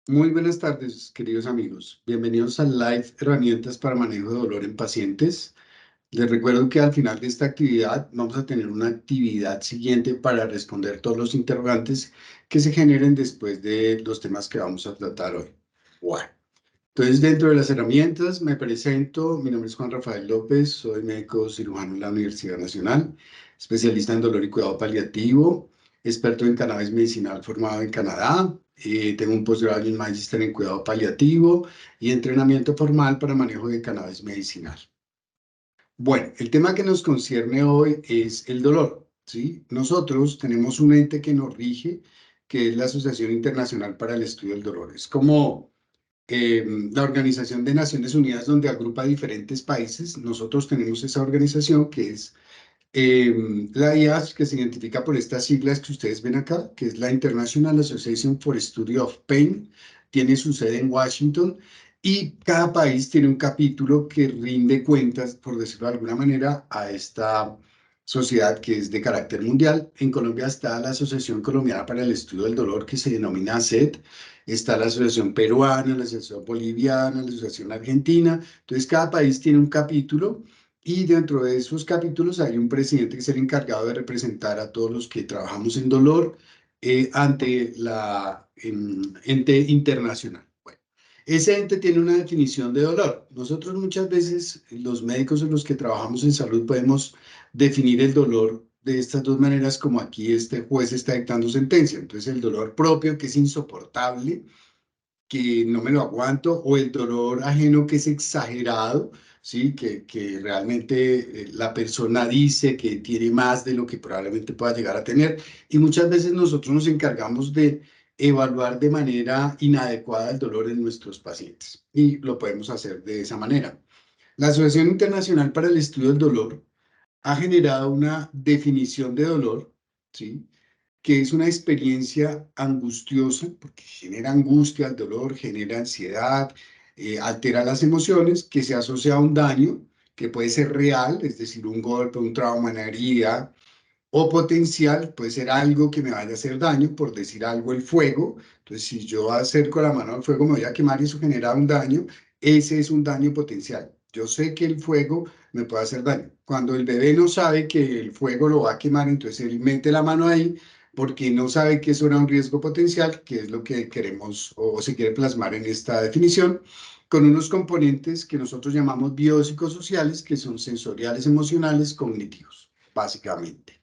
Muy buenas tardes, queridos amigos. Bienvenidos al Live Herramientas para Manejo de Dolor en Pacientes. Les recuerdo que al final de esta actividad vamos a tener una actividad siguiente para responder todos los interrogantes que se generen después de los temas que vamos a tratar hoy. Bueno, entonces dentro de las herramientas me presento. Mi nombre es Juan Rafael López, soy médico cirujano en la Universidad Nacional, especialista en dolor y cuidado paliativo, experto en cannabis medicinal formado en Canadá. Tengo un posgrado y un magíster en cuidado paliativo y entrenamiento formal para manejo de cannabis medicinal. Bueno, el tema que nos concierne hoy es el dolor, ¿sí? Nosotros tenemos un ente que nos rige, que es la Asociación Internacional para el Estudio del Dolor. Es como la Organización de Naciones Unidas, donde agrupa diferentes países. Nosotros tenemos esa organización que es la IAS, que se identifica por estas siglas que ustedes ven acá, que es la International Association for Study of Pain. Tiene su sede en Washington y cada país tiene un capítulo que rinde cuentas, por decirlo de alguna manera, a esta sociedad que es de carácter mundial. En Colombia está la Asociación Colombiana para el Estudio del Dolor, que se denomina ACET. Está la Asociación Peruana, la Asociación Boliviana, la Asociación Argentina. Entonces, cada país tiene un capítulo y dentro de esos capítulos hay un presidente que es el encargado de representar a todos los que trabajamos en dolor ante la ente internacional. Bueno, ese ente tiene una definición de dolor. Nosotros muchas veces, los médicos en los que trabajamos en salud, podemos definir el dolor de estas dos maneras, como aquí este juez está dictando sentencia. Entonces, el dolor propio, que es insoportable, que no me lo aguanto, o el dolor ajeno que es exagerado, ¿sí? Que realmente la persona dice que tiene más de lo que probablemente pueda llegar a tener. Y muchas veces nosotros nos encargamos de evaluar de manera inadecuada el dolor en nuestros pacientes. Y lo podemos hacer de esa manera. La Asociación Internacional para el Estudio del Dolor ha generado una definición de dolor, ¿sí? Que es una experiencia angustiosa, porque genera angustia, el dolor, genera ansiedad, altera las emociones, que se asocia a un daño que puede ser real, es decir, un golpe, un trauma, una herida, o potencial, puede ser algo que me vaya a hacer daño, por decir algo, el fuego. Entonces, si yo acerco la mano al fuego, me voy a quemar y eso genera un daño. Ese es un daño potencial. Yo sé que el fuego me puede hacer daño. Cuando el bebé no sabe que el fuego lo va a quemar, entonces él mete la mano ahí porque no sabe que eso era un riesgo potencial, que es lo que queremos o se quiere plasmar en esta definición, con unos componentes que nosotros llamamos biopsicosociales, que son sensoriales, emocionales, cognitivos, básicamente.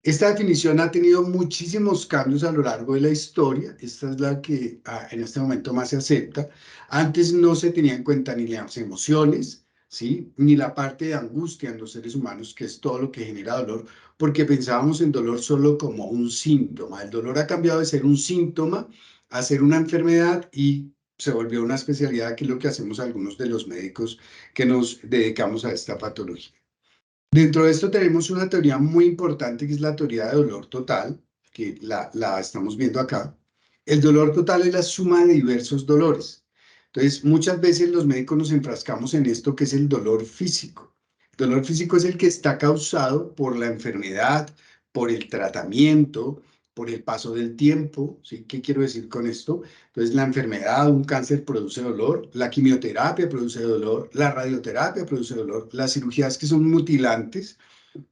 Esta definición ha tenido muchísimos cambios a lo largo de la historia. Esta es la que en este momento más se acepta. Antes no se tenía en cuenta ni las emociones, ¿sí? Ni la parte de angustia en los seres humanos, que es todo lo que genera dolor, porque pensábamos en dolor solo como un síntoma. El dolor ha cambiado de ser un síntoma a ser una enfermedad y se volvió una especialidad, que es lo que hacemos algunos de los médicos que nos dedicamos a esta patología. Dentro de esto tenemos una teoría muy importante, que es la teoría de dolor total, que la estamos viendo acá. El dolor total es la suma de diversos dolores. Entonces, muchas veces los médicos nos enfrascamos en esto, que es el dolor físico. El dolor físico es el que está causado por la enfermedad, por el tratamiento, por el paso del tiempo, ¿sí? ¿Qué quiero decir con esto? Entonces, la enfermedad, un cáncer produce dolor, la quimioterapia produce dolor, la radioterapia produce dolor, las cirugías que son mutilantes,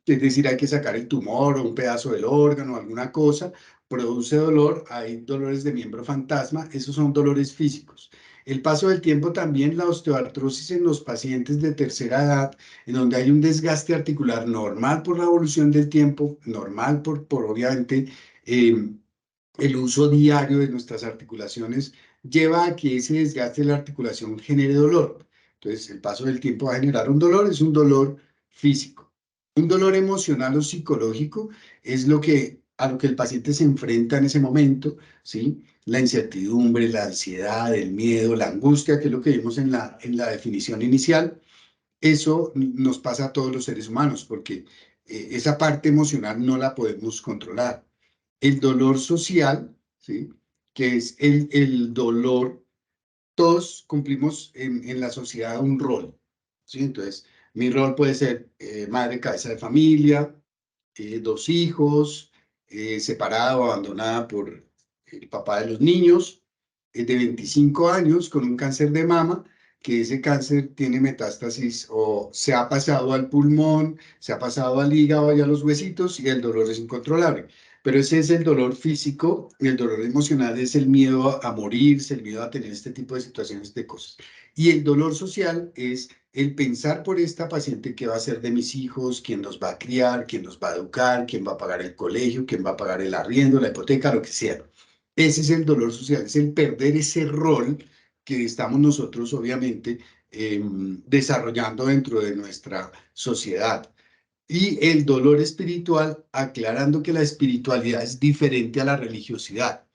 es decir, hay que sacar el tumor o un pedazo del órgano, alguna cosa, produce dolor, hay dolores de miembro fantasma, esos son dolores físicos. El paso del tiempo también, la osteoartrosis en los pacientes de tercera edad, en donde hay un desgaste articular normal por la evolución del tiempo, normal por obviamente eh, el uso diario de nuestras articulaciones, lleva a que ese desgaste de la articulación genere dolor. Entonces, el paso del tiempo va a generar un dolor, es un dolor físico. Un dolor emocional o psicológico es a lo que el paciente se enfrenta en ese momento, ¿sí? La incertidumbre, la ansiedad, el miedo, la angustia, que es lo que vimos en la definición inicial. Eso nos pasa a todos los seres humanos, porque esa parte emocional no la podemos controlar. El dolor social, ¿sí? Que es el dolor, todos cumplimos en la sociedad un rol, ¿sí? Entonces, mi rol puede ser madre cabeza de familia, dos hijos, separada o abandonada por el papá de los niños, de 25 años con un cáncer de mama, que ese cáncer tiene metástasis o se ha pasado al pulmón, se ha pasado al hígado y a los huesitos y el dolor es incontrolable. Pero ese es el dolor físico y el dolor emocional es el miedo a morirse, el miedo a tener este tipo de situaciones de cosas. Y el dolor social es el pensar por esta paciente qué va a ser de mis hijos, quién los va a criar, quién los va a educar, quién va a pagar el colegio, quién va a pagar el arriendo, la hipoteca, lo que sea. Ese es el dolor social, es el perder ese rol que estamos nosotros, obviamente, desarrollando dentro de nuestra sociedad. Y el dolor espiritual, aclarando que la espiritualidad es diferente a la religiosidad.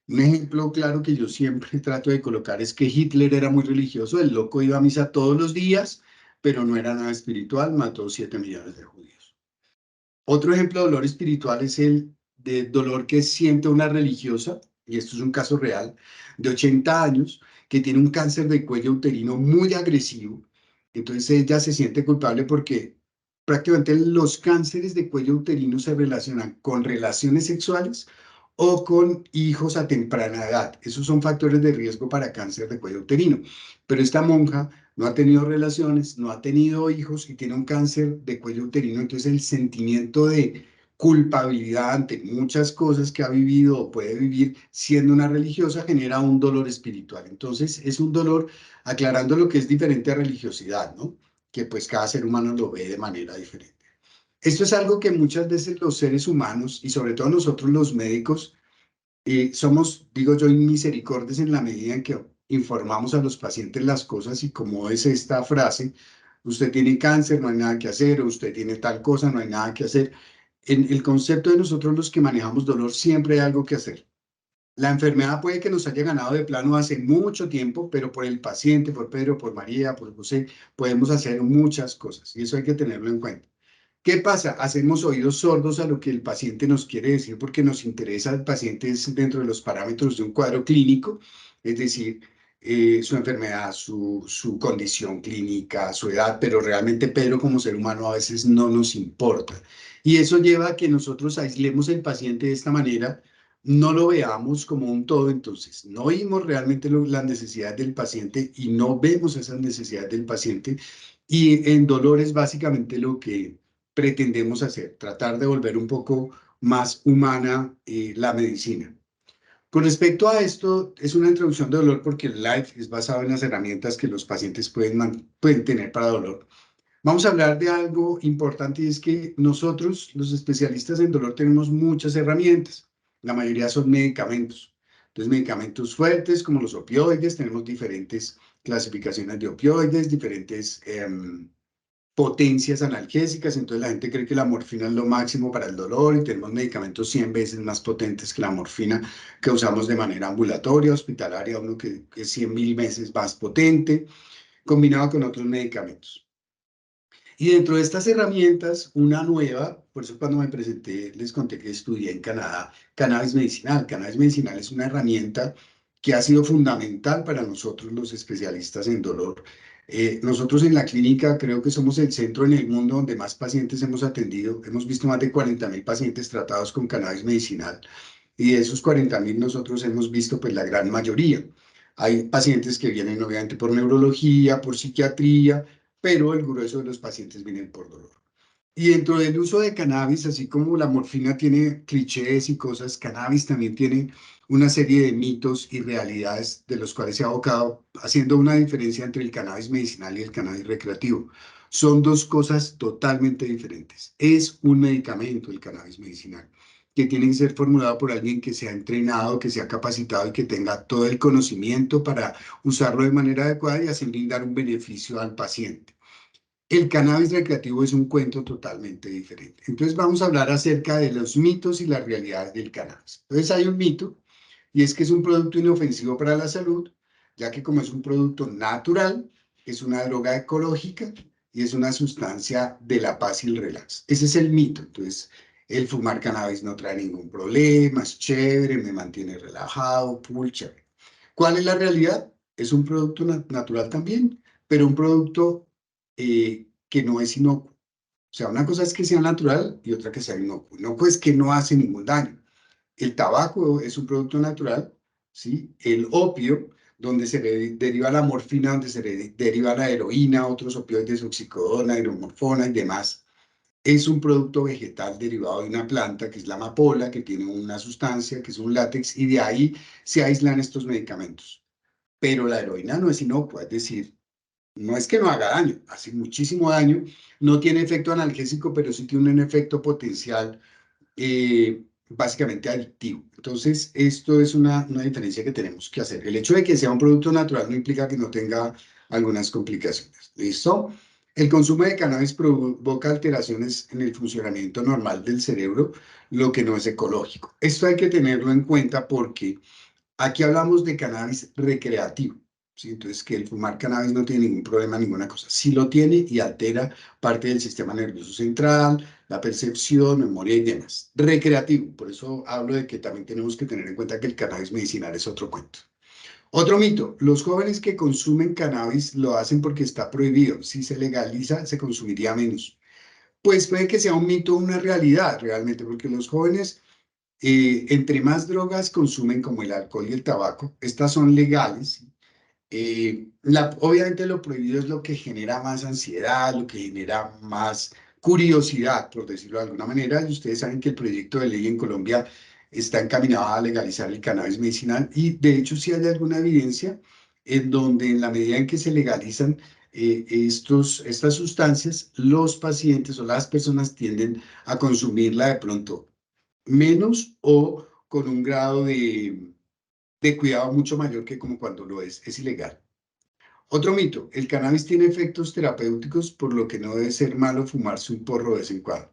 Un ejemplo claro que yo siempre trato de colocar es que Hitler era muy religioso, el loco iba a misa todos los días, pero no era nada espiritual, mató 7 millones de judíos. Otro ejemplo de dolor espiritual es el de dolor que siente una religiosa, y esto es un caso real, de 80 años, que tiene un cáncer de cuello uterino muy agresivo. Entonces ella se siente culpable porque prácticamente los cánceres de cuello uterino se relacionan con relaciones sexuales o con hijos a temprana edad. Esos son factores de riesgo para cáncer de cuello uterino. Pero esta monja no ha tenido relaciones, no ha tenido hijos y tiene un cáncer de cuello uterino, entonces el sentimiento de culpabilidad ante muchas cosas que ha vivido o puede vivir siendo una religiosa genera un dolor espiritual. Entonces es un dolor, aclarando lo que es diferente a religiosidad, ¿no? Que pues cada ser humano lo ve de manera diferente. Esto es algo que muchas veces los seres humanos y sobre todo nosotros los médicos somos, digo yo, inmisericordios en la medida en que informamos a los pacientes las cosas y como es esta frase, usted tiene cáncer, no hay nada que hacer, o usted tiene tal cosa, no hay nada que hacer. En el concepto de nosotros los que manejamos dolor siempre hay algo que hacer. La enfermedad puede que nos haya ganado de plano hace mucho tiempo, pero por el paciente, por Pedro, por María, por José, podemos hacer muchas cosas y eso hay que tenerlo en cuenta. ¿Qué pasa? Hacemos oídos sordos a lo que el paciente nos quiere decir porque nos interesa el paciente es dentro de los parámetros de un cuadro clínico, es decir, su enfermedad, su condición clínica, su edad, pero realmente Pedro como ser humano a veces no nos importa. Y eso lleva a que nosotros aislemos el paciente de esta manera, no lo veamos como un todo, entonces no oímos realmente las necesidades del paciente y no vemos esas necesidades del paciente. Y en dolor es básicamente lo que pretendemos hacer, tratar de volver un poco más humana la medicina. Con respecto a esto, es una introducción de dolor porque el LIFE es basado en las herramientas que los pacientes pueden tener para dolor. Vamos a hablar de algo importante y es que nosotros, los especialistas en dolor, tenemos muchas herramientas. La mayoría son medicamentos. Entonces, medicamentos fuertes como los opioides, tenemos diferentes clasificaciones de opioides, diferentes potencias analgésicas, entonces la gente cree que la morfina es lo máximo para el dolor y tenemos medicamentos 100 veces más potentes que la morfina que usamos de manera ambulatoria, hospitalaria, uno que es 100.000 veces más potente, combinado con otros medicamentos. Y dentro de estas herramientas, una nueva, por eso cuando me presenté les conté que estudié en Canadá cannabis medicinal. Cannabis medicinal es una herramienta que ha sido fundamental para nosotros los especialistas en dolor. Nosotros en la clínica creo que somos el centro en el mundo donde más pacientes hemos atendido. Hemos visto más de 40.000 pacientes tratados con cannabis medicinal y de esos 40.000 nosotros hemos visto pues la gran mayoría. Hay pacientes que vienen obviamente por neurología, por psiquiatría, pero el grueso de los pacientes vienen por dolor. Y dentro del uso de cannabis, así como la morfina tiene clichés y cosas, cannabis también tiene una serie de mitos y realidades de los cuales se ha abocado, haciendo una diferencia entre el cannabis medicinal y el cannabis recreativo. Son dos cosas totalmente diferentes. Es un medicamento el cannabis medicinal, que tiene que ser formulado por alguien que sea entrenado, que sea capacitado y que tenga todo el conocimiento para usarlo de manera adecuada y así brindar un beneficio al paciente. El cannabis recreativo es un cuento totalmente diferente. Entonces vamos a hablar acerca de los mitos y las realidades del cannabis. Entonces hay un mito y es que es un producto inofensivo para la salud, ya que como es un producto natural, es una droga ecológica y es una sustancia de la paz y el relax. Ese es el mito. Entonces, el fumar cannabis no trae ningún problema, es chévere, me mantiene relajado, full chévere. ¿Cuál es la realidad? Es un producto natural también, pero un producto que no es inocuo. O sea, una cosa es que sea natural y otra que sea inocuo. Inocuo es que no hace ningún daño. El tabaco es un producto natural, ¿sí? El opio, donde se deriva la morfina, donde se deriva la heroína, otros opioides, oxicodona, hidromorfona y demás, es un producto vegetal derivado de una planta que es la amapola, que tiene una sustancia que es un látex, y de ahí se aíslan estos medicamentos. Pero la heroína no es inocua, es decir, no es que no haga daño, hace muchísimo daño, no tiene efecto analgésico, pero sí tiene un efecto potencial básicamente adictivo. Entonces, esto es una diferencia que tenemos que hacer. El hecho de que sea un producto natural no implica que no tenga algunas complicaciones. ¿Listo? El consumo de cannabis provoca alteraciones en el funcionamiento normal del cerebro, lo que no es ecológico. Esto hay que tenerlo en cuenta porque aquí hablamos de cannabis recreativo, ¿sí? Entonces, que el fumar cannabis no tiene ningún problema, ninguna cosa. Sí lo tiene y altera parte del sistema nervioso central, la percepción, memoria y demás. Recreativo, por eso hablo de que también tenemos que tener en cuenta que el cannabis medicinal es otro cuento. Otro mito, los jóvenes que consumen cannabis lo hacen porque está prohibido. Si se legaliza, se consumiría menos. Pues puede que sea un mito o una realidad realmente, porque los jóvenes entre más drogas consumen, como el alcohol y el tabaco, estas son legales. Obviamente lo prohibido es lo que genera más ansiedad, lo que genera más curiosidad, por decirlo de alguna manera. Y ustedes saben que el proyecto de ley en Colombia está encaminado a legalizar el cannabis medicinal y de hecho sí hay alguna evidencia en donde en la medida en que se legalizan estas sustancias, los pacientes o las personas tienden a consumirla de pronto menos o con un grado de cuidado mucho mayor que como cuando es ilegal. Otro mito, el cannabis tiene efectos terapéuticos, por lo que no debe ser malo fumarse un porro de vez en cuando.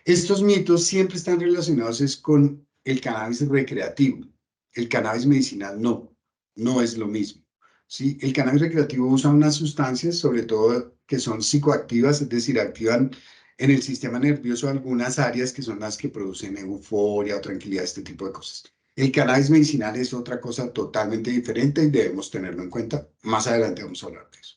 Estos mitos siempre están relacionados es con el cannabis recreativo. El cannabis medicinal no es lo mismo. ¿Sí? El cannabis recreativo usa unas sustancias, sobre todo que son psicoactivas, es decir, activan en el sistema nervioso algunas áreas que son las que producen euforia o tranquilidad, este tipo de cosas. El cannabis medicinal es otra cosa totalmente diferente y debemos tenerlo en cuenta. Más adelante vamos a hablar de eso.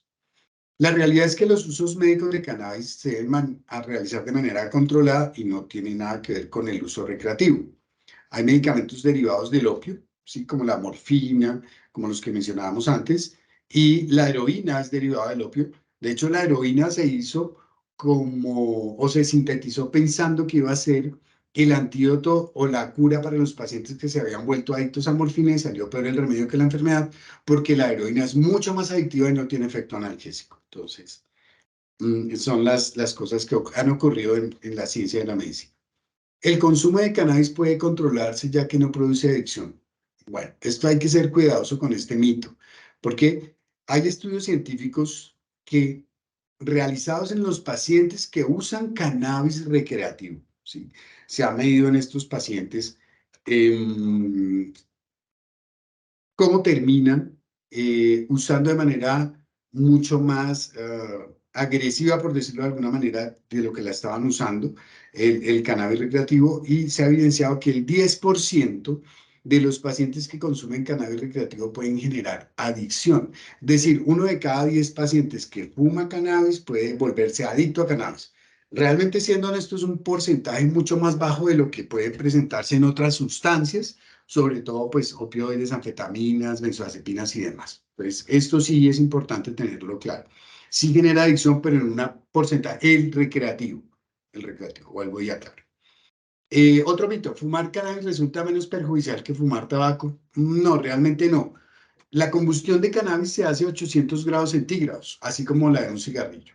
La realidad es que los usos médicos de cannabis se deben a realizar de manera controlada y no tienen nada que ver con el uso recreativo. Hay medicamentos derivados del opio, ¿sí? Como la morfina, como los que mencionábamos antes, y la heroína es derivada del opio. De hecho, la heroína se hizo o se sintetizó pensando que iba a ser el antídoto o la cura para los pacientes que se habían vuelto adictos a morfina y salió peor el remedio que la enfermedad, porque la heroína es mucho más adictiva y no tiene efecto analgésico. Entonces, son las cosas que han ocurrido en la ciencia de la medicina. El consumo de cannabis puede controlarse ya que no produce adicción. Bueno, esto hay que ser cuidadoso con este mito, porque hay estudios científicos que realizados en los pacientes que usan cannabis recreativo, ¿sí? Se ha medido en estos pacientes em, cómo terminan usando de manera mucho más agresiva, por decirlo de alguna manera, de lo que la estaban usando, el cannabis recreativo, y se ha evidenciado que el 10% de los pacientes que consumen cannabis recreativo pueden generar adicción. Es decir, uno de cada 10 pacientes que fuma cannabis puede volverse adicto a cannabis. Realmente, siendo honesto, es un porcentaje mucho más bajo de lo que puede presentarse en otras sustancias, sobre todo pues opioides, anfetaminas, benzodiazepinas y demás. Pues esto sí es importante tenerlo claro. Sí genera adicción, pero en una porcentaje, el recreativo, vuelvo ya claro. Otro mito, ¿fumar cannabis resulta menos perjudicial que fumar tabaco? No, realmente no. La combustión de cannabis se hace a 800 grados centígrados, así como la de un cigarrillo.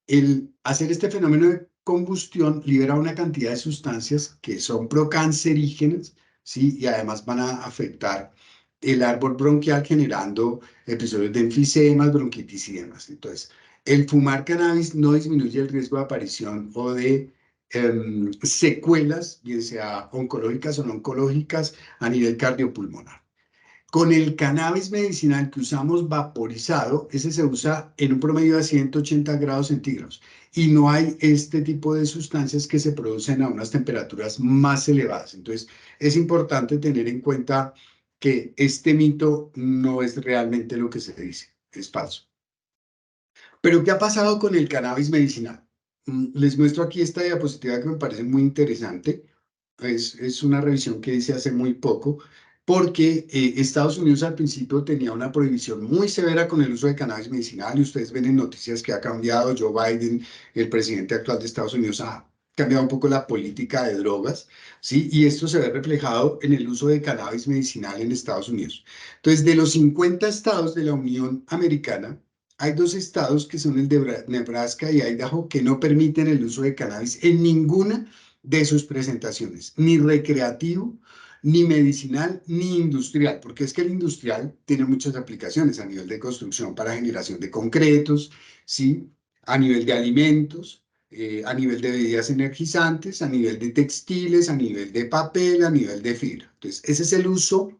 El hacer este fenómeno de combustión libera una cantidad de sustancias que son procancerígenas, ¿sí? Y además van a afectar el árbol bronquial generando episodios de enfisemas, bronquitis y demás. Entonces, el fumar cannabis no disminuye el riesgo de aparición o de secuelas, bien sea oncológicas o no oncológicas, a nivel cardiopulmonar. Con el cannabis medicinal que usamos vaporizado, ese se usa en un promedio de 180 grados centígrados y no hay este tipo de sustancias que se producen a unas temperaturas más elevadas. Entonces, es importante tener en cuenta que este mito no es realmente lo que se dice, es falso. Pero, ¿qué ha pasado con el cannabis medicinal? Les muestro aquí esta diapositiva que me parece muy interesante. Es una revisión que hice hace muy poco. porque Estados Unidos al principio tenía una prohibición muy severa con el uso de cannabis medicinal y ustedes ven en noticias que ha cambiado. Joe Biden, el presidente actual de Estados Unidos, ha cambiado un poco la política de drogas, ¿sí? Y esto se ve reflejado en el uso de cannabis medicinal en Estados Unidos. Entonces, de los 50 estados de la Unión Americana, hay dos estados que son el de Nebraska y Idaho que no permiten el uso de cannabis en ninguna de sus presentaciones, ni recreativo, ni medicinal, ni industrial, porque es que el industrial tiene muchas aplicaciones a nivel de construcción para generación de concretos, ¿sí? A nivel de alimentos, a nivel de bebidas energizantes, a nivel de textiles, a nivel de papel, a nivel de fibra. Entonces, ese es el uso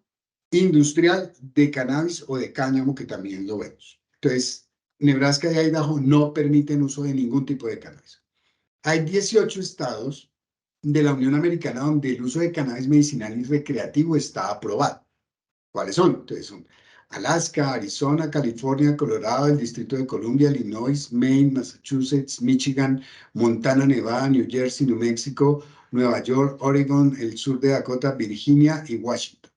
industrial de cannabis o de cáñamo que también lo vemos. Entonces, Nebraska y Idaho no permiten uso de ningún tipo de cannabis. Hay 18 estados de la Unión Americana donde el uso de cannabis medicinal y recreativo está aprobado. ¿Cuáles son? Entonces son Alaska, Arizona, California, Colorado, el Distrito de Columbia, Illinois, Maine, Massachusetts, Michigan, Montana, Nevada, New Jersey, New Mexico, Nueva York, Oregon, el sur de Dakota, Virginia y Washington.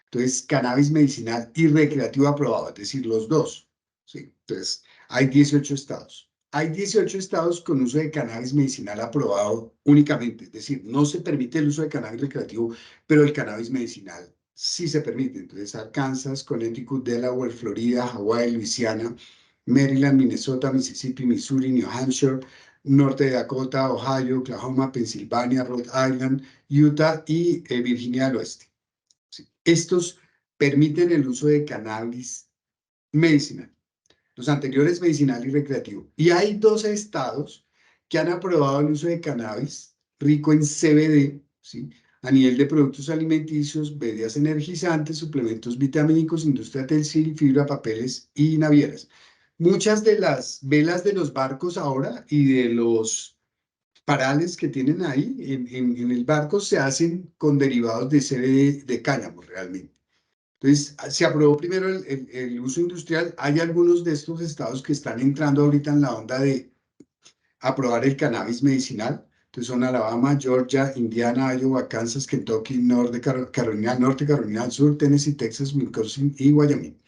Entonces, cannabis medicinal y recreativo aprobado, es decir, los dos. ¿Sí? Entonces, hay 18 estados. Hay 18 estados con uso de cannabis medicinal aprobado únicamente, es decir, no se permite el uso de cannabis recreativo, pero el cannabis medicinal sí se permite. Entonces, Arkansas, Connecticut, Delaware, Florida, Hawái, Luisiana, Maryland, Minnesota, Mississippi, Missouri, New Hampshire, Norte de Dakota, Ohio, Oklahoma, Pensilvania, Rhode Island, Utah y Virginia del Oeste. ¿Sí? Estos permiten el uso de cannabis medicinal. Los anteriores medicinal y recreativo. Y hay 12 estados que han aprobado el uso de cannabis rico en CBD, ¿sí? A nivel de productos alimenticios, bebidas energizantes, suplementos vitamínicos, industria textil, fibra, papeles y navieras. Muchas de las velas de los barcos ahora y de los parales que tienen ahí en el barco se hacen con derivados de CBD de cáñamo realmente. Entonces, se aprobó primero el uso industrial. Hay algunos de estos estados que están entrando ahorita en la onda de aprobar el cannabis medicinal. Entonces son Alabama, Georgia, Indiana, Iowa, Kansas, Kentucky, Carolina del Norte, Carolina del Sur, Tennessee, Texas, Wisconsin y Wyoming.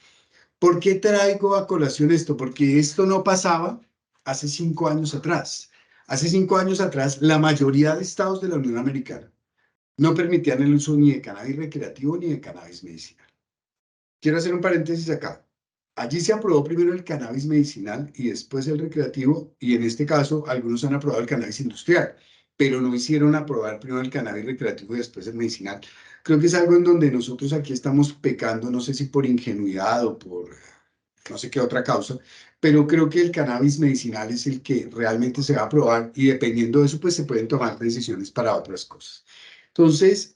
¿Por qué traigo a colación esto? Porque esto no pasaba hace 5 años atrás. Hace 5 años atrás, la mayoría de estados de la Unión Americana no permitían el uso ni de cannabis recreativo ni de cannabis medicinal. Quiero hacer un paréntesis acá. Allí se aprobó primero el cannabis medicinal y después el recreativo, y en este caso algunos han aprobado el cannabis industrial, pero no hicieron aprobar primero el cannabis recreativo y después el medicinal. Creo que es algo en donde nosotros aquí estamos pecando, no sé si por ingenuidad o por no sé qué otra causa, pero creo que el cannabis medicinal es el que realmente se va a aprobar y dependiendo de eso, pues se pueden tomar decisiones para otras cosas. Entonces,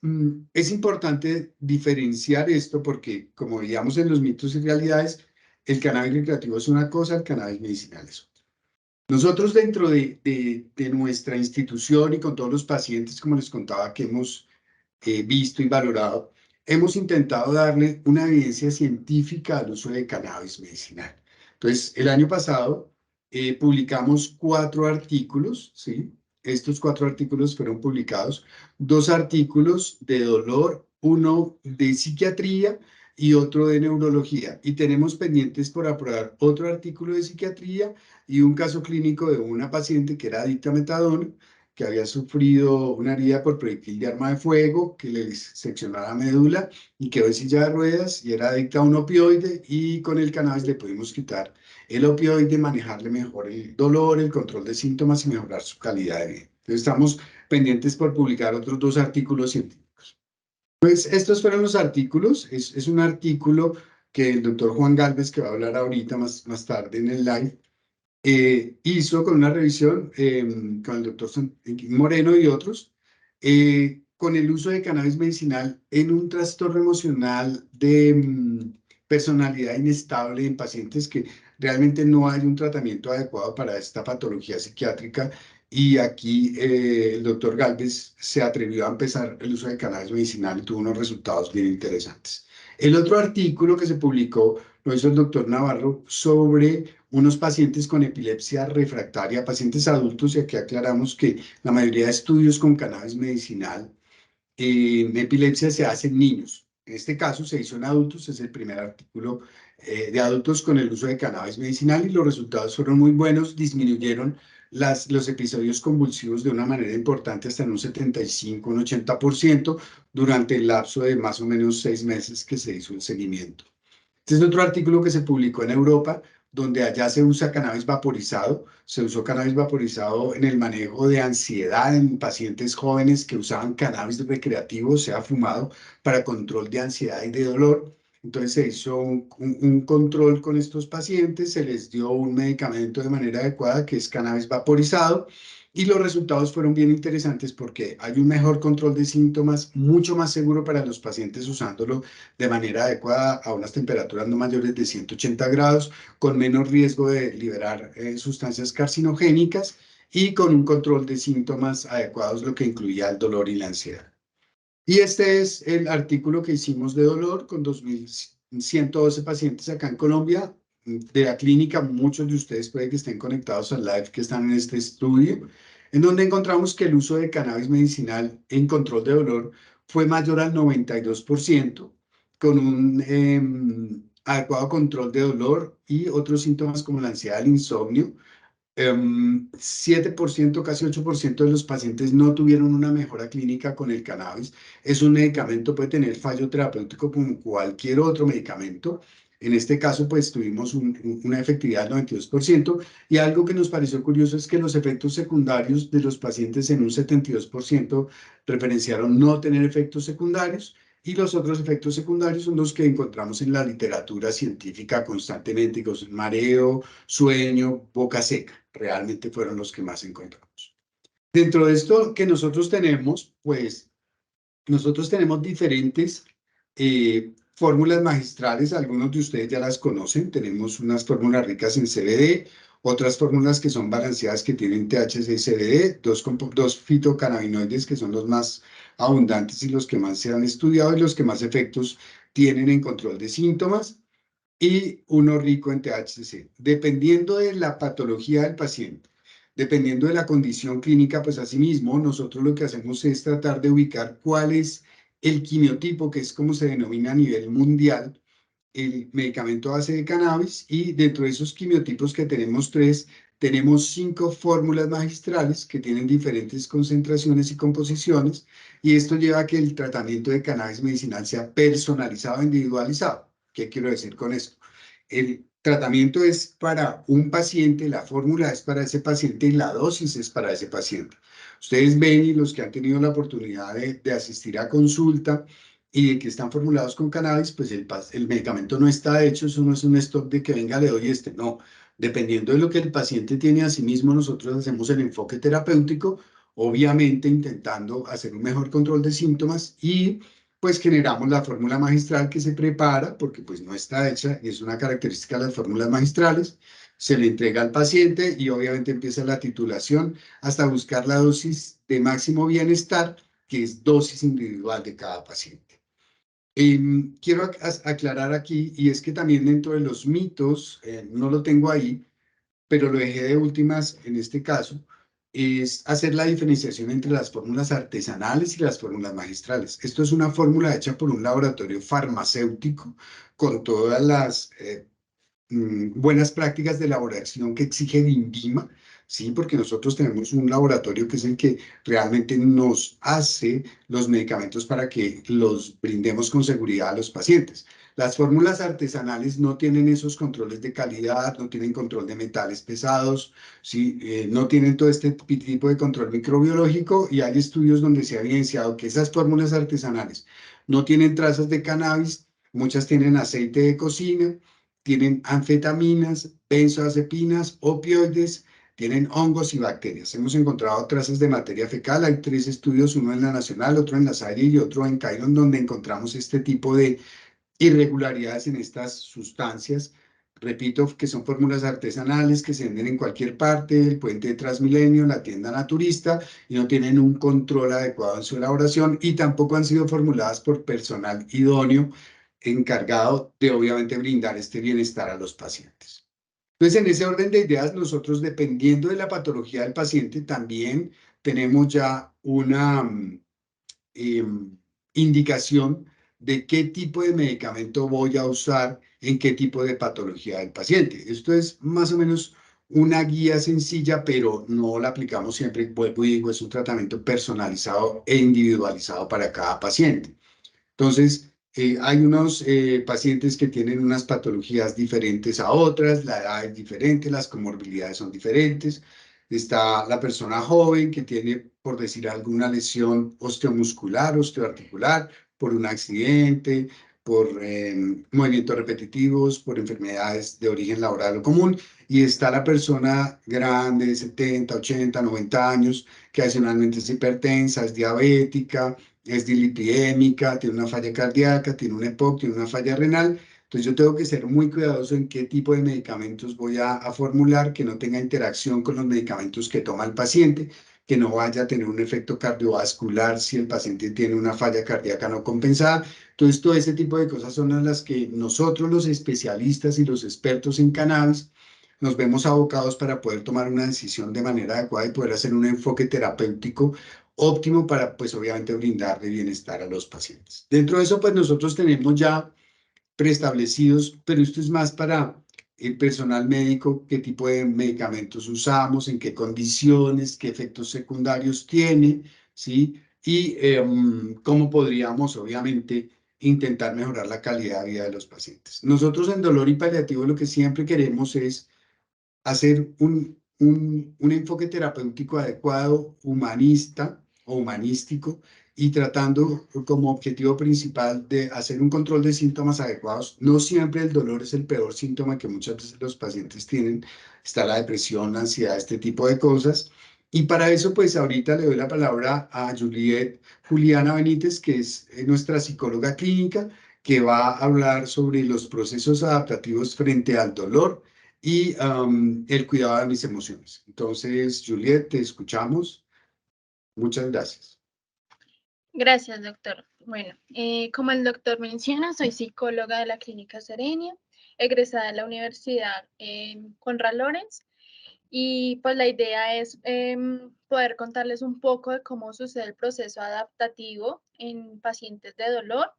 es importante diferenciar esto porque, como veíamos en los mitos y realidades, el cannabis recreativo es una cosa, el cannabis medicinal es otra. Nosotros dentro de nuestra institución y con todos los pacientes, como les contaba, que hemos visto y valorado, hemos intentado darle una evidencia científica al uso de cannabis medicinal. Entonces, el año pasado publicamos 4 artículos, ¿sí? Estos 4 artículos fueron publicados, 2 artículos de dolor, uno de psiquiatría y otro de neurología. Y tenemos pendientes por aprobar otro artículo de psiquiatría y un caso clínico de una paciente que era adicta a metadona, que había sufrido una herida por proyectil de arma de fuego, que le seccionó la médula y quedó en silla de ruedas y era adicta a un opioide y con el cannabis le pudimos quitar el opioide, manejarle mejor el dolor, el control de síntomas y mejorar su calidad de vida. Entonces estamos pendientes por publicar otros 2 artículos científicos. Pues estos fueron los artículos. Es un artículo que el doctor Juan Galvez, que va a hablar ahorita más tarde en el live, hizo con una revisión con el doctor Moreno y otros, con el uso de cannabis medicinal en un trastorno emocional de personalidad inestable en pacientes que realmente no hay un tratamiento adecuado para esta patología psiquiátrica. Y aquí el doctor Galvez se atrevió a empezar el uso de cannabis medicinal y tuvo unos resultados bien interesantes. El otro artículo que se publicó lo hizo el doctor Navarro sobre unos pacientes con epilepsia refractaria, pacientes adultos, y aquí aclaramos que la mayoría de estudios con cannabis medicinal en epilepsia se hacen en niños. En este caso se hizo en adultos, es el primer artículo de adultos con el uso de cannabis medicinal y los resultados fueron muy buenos, disminuyeron los episodios convulsivos de una manera importante hasta en un 75, un 80% durante el lapso de más o menos 6 meses que se hizo el seguimiento. Este es otro artículo que se publicó en Europa, donde allá se usa cannabis vaporizado. Se usó cannabis vaporizado en el manejo de ansiedad en pacientes jóvenes que usaban cannabis recreativo, sea fumado, para control de ansiedad y de dolor. Entonces se hizo un control con estos pacientes, se les dio un medicamento de manera adecuada, que es cannabis vaporizado, y los resultados fueron bien interesantes porque hay un mejor control de síntomas, mucho más seguro para los pacientes usándolo de manera adecuada a unas temperaturas no mayores de 180 grados, con menos riesgo de liberar sustancias carcinogénicas y con un control de síntomas adecuados, lo que incluía el dolor y la ansiedad. Y este es el artículo que hicimos de dolor con 2.112 pacientes acá en Colombia, de la clínica. Muchos de ustedes pueden que estén conectados al live que están en este estudio, en donde encontramos que el uso de cannabis medicinal en control de dolor fue mayor al 92%, con un adecuado control de dolor y otros síntomas como la ansiedad, el insomnio. 7%, casi 8% de los pacientes no tuvieron una mejora clínica con el cannabis. Es un medicamento, puede tener fallo terapéutico como cualquier otro medicamento. En este caso, pues tuvimos una efectividad del 92%. Y algo que nos pareció curioso es que los efectos secundarios de los pacientes en un 72% referenciaron no tener efectos secundarios. Y los otros efectos secundarios son los que encontramos en la literatura científica constantemente, que son mareo, sueño, boca seca. Realmente fueron los que más encontramos. Dentro de esto que nosotros tenemos, pues nosotros tenemos diferentes fórmulas magistrales, algunos de ustedes ya las conocen. Tenemos unas fórmulas ricas en CBD, otras fórmulas que son balanceadas que tienen THC y CBD, dos fitocannabinoides que son los más abundantes y los que más se han estudiado y los que más efectos tienen en control de síntomas, y uno rico en THC. Dependiendo de la patología del paciente, dependiendo de la condición clínica, pues asimismo, nosotros lo que hacemos es tratar de ubicar cuál es el quimiotipo, que es como se denomina a nivel mundial, el medicamento a base de cannabis, y dentro de esos quimiotipos que tenemos tres, tenemos 5 fórmulas magistrales que tienen diferentes concentraciones y composiciones, y esto lleva a que el tratamiento de cannabis medicinal sea personalizado e individualizado. ¿Qué quiero decir con esto? El tratamiento es para un paciente, la fórmula es para ese paciente y la dosis es para ese paciente. Ustedes ven, y los que han tenido la oportunidad de asistir a consulta y de que están formulados con cannabis, pues el medicamento no está hecho, eso no es un stock de que venga, le doy este, no. Dependiendo de lo que el paciente tiene a sí mismo, nosotros hacemos el enfoque terapéutico, obviamente intentando hacer un mejor control de síntomas, y pues generamos la fórmula magistral que se prepara, porque pues no está hecha, y es una característica de las fórmulas magistrales. Se le entrega al paciente y obviamente empieza la titulación hasta buscar la dosis de máximo bienestar, que es dosis individual de cada paciente. Quiero aclarar aquí, y es que también dentro de los mitos, no lo tengo ahí, pero lo dejé de últimas en este caso, es hacer la diferenciación entre las fórmulas artesanales y las fórmulas magistrales. Esto es una fórmula hecha por un laboratorio farmacéutico con todas las buenas prácticas de elaboración que exige el INVIMA, ¿sí? Porque nosotros tenemos un laboratorio que es el que realmente nos hace los medicamentos para que los brindemos con seguridad a los pacientes. Las fórmulas artesanales no tienen esos controles de calidad, no tienen control de metales pesados, ¿sí? No tienen todo este tipo de control microbiológico, y hay estudios donde se ha evidenciado que esas fórmulas artesanales no tienen trazas de cannabis, muchas tienen aceite de cocina, tienen anfetaminas, benzoazepinas, opioides, tienen hongos y bacterias. Hemos encontrado trazas de materia fecal. Hay 3 estudios, uno en la Nacional, otro en la Salle y otro en Cairon, donde encontramos este tipo de irregularidades en estas sustancias. Repito que son fórmulas artesanales que se venden en cualquier parte, el puente de Transmilenio, la tienda naturista, y no tienen un control adecuado en su elaboración, y tampoco han sido formuladas por personal idóneo encargado de obviamente brindar este bienestar a los pacientes. Entonces, en ese orden de ideas, nosotros, dependiendo de la patología del paciente, también tenemos ya una indicación de qué tipo de medicamento voy a usar en qué tipo de patología del paciente. Esto es más o menos una guía sencilla, pero no la aplicamos siempre. Vuelvo y digo, es un tratamiento personalizado e individualizado para cada paciente. Entonces, hay unos pacientes que tienen unas patologías diferentes a otras, la edad es diferente, las comorbilidades son diferentes. Está la persona joven que tiene, por decir alguna lesión osteomuscular, osteoarticular, por un accidente, por movimientos repetitivos, por enfermedades de origen laboral o común. Y está la persona grande de 70, 80, 90 años, que adicionalmente es hipertensa, es diabética, es dislipidémica, tiene una falla cardíaca, tiene un EPOC, tiene una falla renal. Entonces yo tengo que ser muy cuidadoso en qué tipo de medicamentos voy a formular, que no tenga interacción con los medicamentos que toma el paciente, que no vaya a tener un efecto cardiovascular si el paciente tiene una falla cardíaca no compensada. Entonces todo ese tipo de cosas son las que nosotros los especialistas y los expertos en cannabis nos vemos abocados para poder tomar una decisión de manera adecuada y poder hacer un enfoque terapéutico óptimo para, pues obviamente, brindarle bienestar a los pacientes. Dentro de eso, pues nosotros tenemos ya preestablecidos, pero esto es más para el personal médico, qué tipo de medicamentos usamos, en qué condiciones, qué efectos secundarios tiene, ¿sí? Y cómo podríamos, obviamente, intentar mejorar la calidad de vida de los pacientes. Nosotros en dolor y paliativo lo que siempre queremos es hacer un enfoque terapéutico adecuado, humanista o humanístico, y tratando como objetivo principal de hacer un control de síntomas adecuados. No siempre el dolor es el peor síntoma que muchas veces los pacientes tienen. Está la depresión, la ansiedad, este tipo de cosas. Y para eso, pues ahorita le doy la palabra a Juliana Benítez, que es nuestra psicóloga clínica, que va a hablar sobre los procesos adaptativos frente al dolor y el cuidado de mis emociones. Entonces, Juliet, te escuchamos. Muchas gracias. Gracias, doctor. Bueno, como el doctor menciona, soy psicóloga de la Clínica Serenia, egresada de la Universidad Conrad Lorenz, y pues la idea es poder contarles un poco de cómo sucede el proceso adaptativo en pacientes de dolor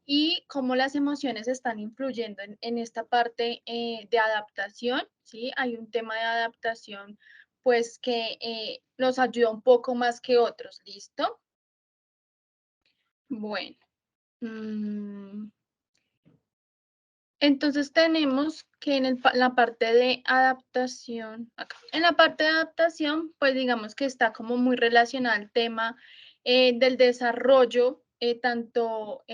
y cómo las emociones están influyendo en esta parte de adaptación, ¿sí? Hay un tema de adaptación pues que nos ayuda un poco más que otros, ¿listo? Bueno, entonces tenemos que en la parte de adaptación, acá, en la parte de adaptación, pues digamos que está como muy relacionado al tema del desarrollo, tanto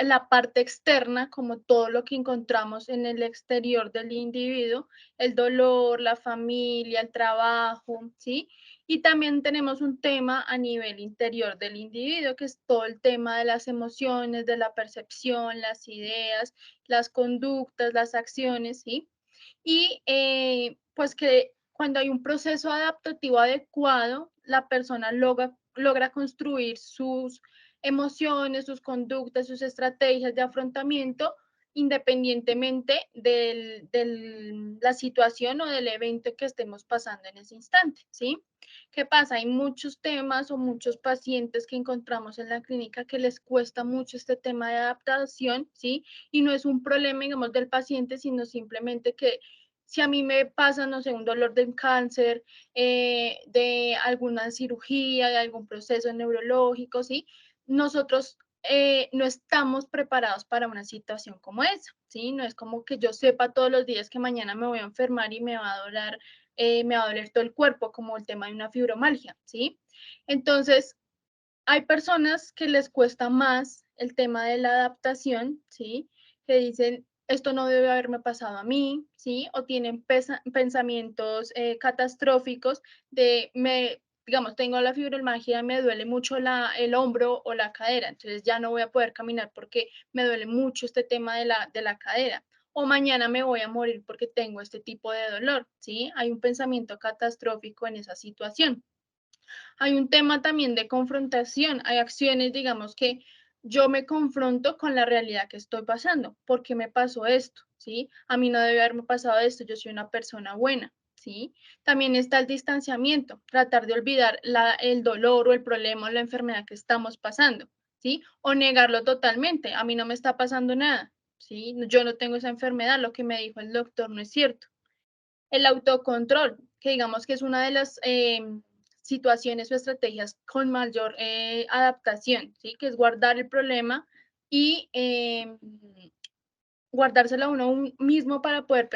la parte externa, como todo lo que encontramos en el exterior del individuo, el dolor, la familia, el trabajo, ¿sí? Y también tenemos un tema a nivel interior del individuo, que es todo el tema de las emociones, de la percepción, las ideas, las conductas, las acciones, ¿sí? Y pues que cuando hay un proceso adaptativo adecuado, la persona logra construir sus emociones, sus conductas, sus estrategias de afrontamiento, independientemente de la situación o del evento que estemos pasando en ese instante, ¿sí? ¿Qué pasa? Hay muchos temas o muchos pacientes que encontramos en la clínica que les cuesta mucho este tema de adaptación, ¿sí? Y no es un problema, digamos, del paciente, sino simplemente que si a mí me pasa, no sé, un dolor de cáncer, de alguna cirugía, de algún proceso neurológico, ¿sí? Nosotros no estamos preparados para una situación como esa, ¿sí? No es como que yo sepa todos los días que mañana me voy a enfermar y me va a doler todo el cuerpo, como el tema de una fibromialgia, ¿sí? Entonces, hay personas que les cuesta más el tema de la adaptación, ¿sí? Que dicen, esto no debe haberme pasado a mí, ¿sí? O tienen pensamientos catastróficos de, digamos, tengo la fibromialgia, me duele mucho el hombro o la cadera, entonces ya no voy a poder caminar porque me duele mucho este tema de la cadera. O mañana me voy a morir porque tengo este tipo de dolor, ¿sí? Hay un pensamiento catastrófico en esa situación. Hay un tema también de confrontación, hay acciones, digamos, que yo me confronto con la realidad que estoy pasando. ¿Por qué me pasó esto? ¿Sí? A mí no debe haberme pasado esto, yo soy una persona buena. ¿Sí? También está el distanciamiento, tratar de olvidar el dolor o el problema o la enfermedad que estamos pasando. ¿sí? O negarlo totalmente, a mí no me está pasando nada, ¿sí? Yo no tengo esa enfermedad, lo que me dijo el doctor no es cierto. El autocontrol, que digamos que es una de las situaciones o estrategias con mayor adaptación, ¿sí? Que es guardar el problema y guardárselo a uno mismo para poder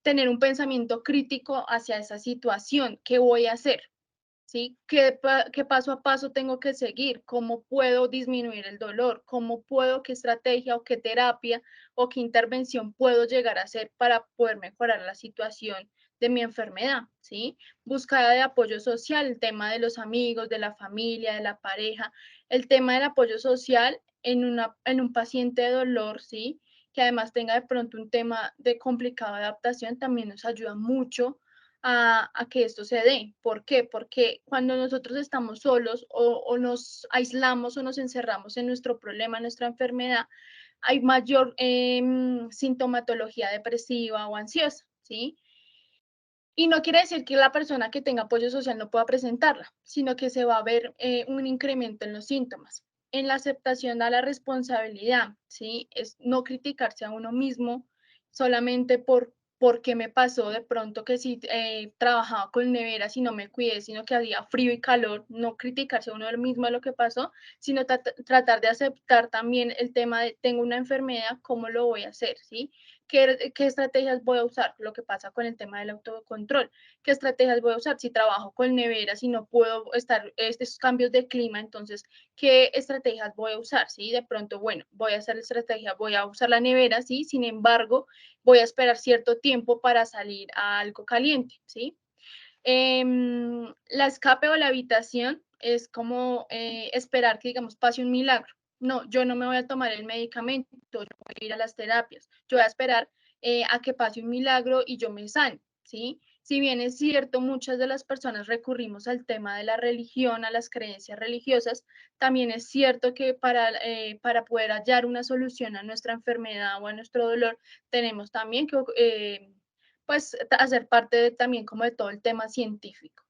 tener un pensamiento crítico hacia esa situación. ¿Qué voy a hacer? ¿Sí? ¿Qué paso a paso tengo que seguir? ¿Cómo puedo disminuir el dolor? ¿Cómo puedo, qué estrategia o qué terapia o qué intervención puedo llegar a hacer para poder mejorar la situación de mi enfermedad? ¿Sí? Búsqueda de apoyo social, el tema de los amigos, de la familia, de la pareja, el tema del apoyo social en un paciente de dolor, ¿sí? Que además tenga de pronto un tema de complicada adaptación, también nos ayuda mucho a que esto se dé. ¿Por qué? Porque cuando nosotros estamos solos o nos aislamos o nos encerramos en nuestro problema, en nuestra enfermedad, hay mayor sintomatología depresiva o ansiosa, ¿sí? Y no quiere decir que la persona que tenga apoyo social no pueda presentarla, sino que se va a ver un incremento en los síntomas. En la aceptación a la responsabilidad, ¿sí? Es no criticarse a uno mismo solamente por qué me pasó de pronto que si trabajaba con neveras y no me cuidé, sino que había frío y calor, no criticarse a uno mismo de lo que pasó, sino tratar de aceptar también el tema de tengo una enfermedad, ¿cómo lo voy a hacer? ¿Sí? ¿Qué estrategias voy a usar? Lo que pasa con el tema del autocontrol. ¿Qué estrategias voy a usar? Si trabajo con neveras y no puedo estar estos cambios de clima, entonces, ¿qué estrategias voy a usar? ¿Sí? De pronto, bueno, voy a hacer la estrategia, voy a usar la nevera, ¿sí? Sin embargo, voy a esperar cierto tiempo para salir a algo caliente, ¿sí? La escape o la habitación es como esperar que, digamos, pase un milagro. No, yo no me voy a tomar el medicamento, yo voy a ir a las terapias, yo voy a esperar a que pase un milagro y yo me sane, ¿sí? Si bien es cierto, muchas de las personas recurrimos al tema de la religión, a las creencias religiosas, también es cierto que para poder hallar una solución a nuestra enfermedad o a nuestro dolor, tenemos también que pues hacer parte también como de todo el tema científico.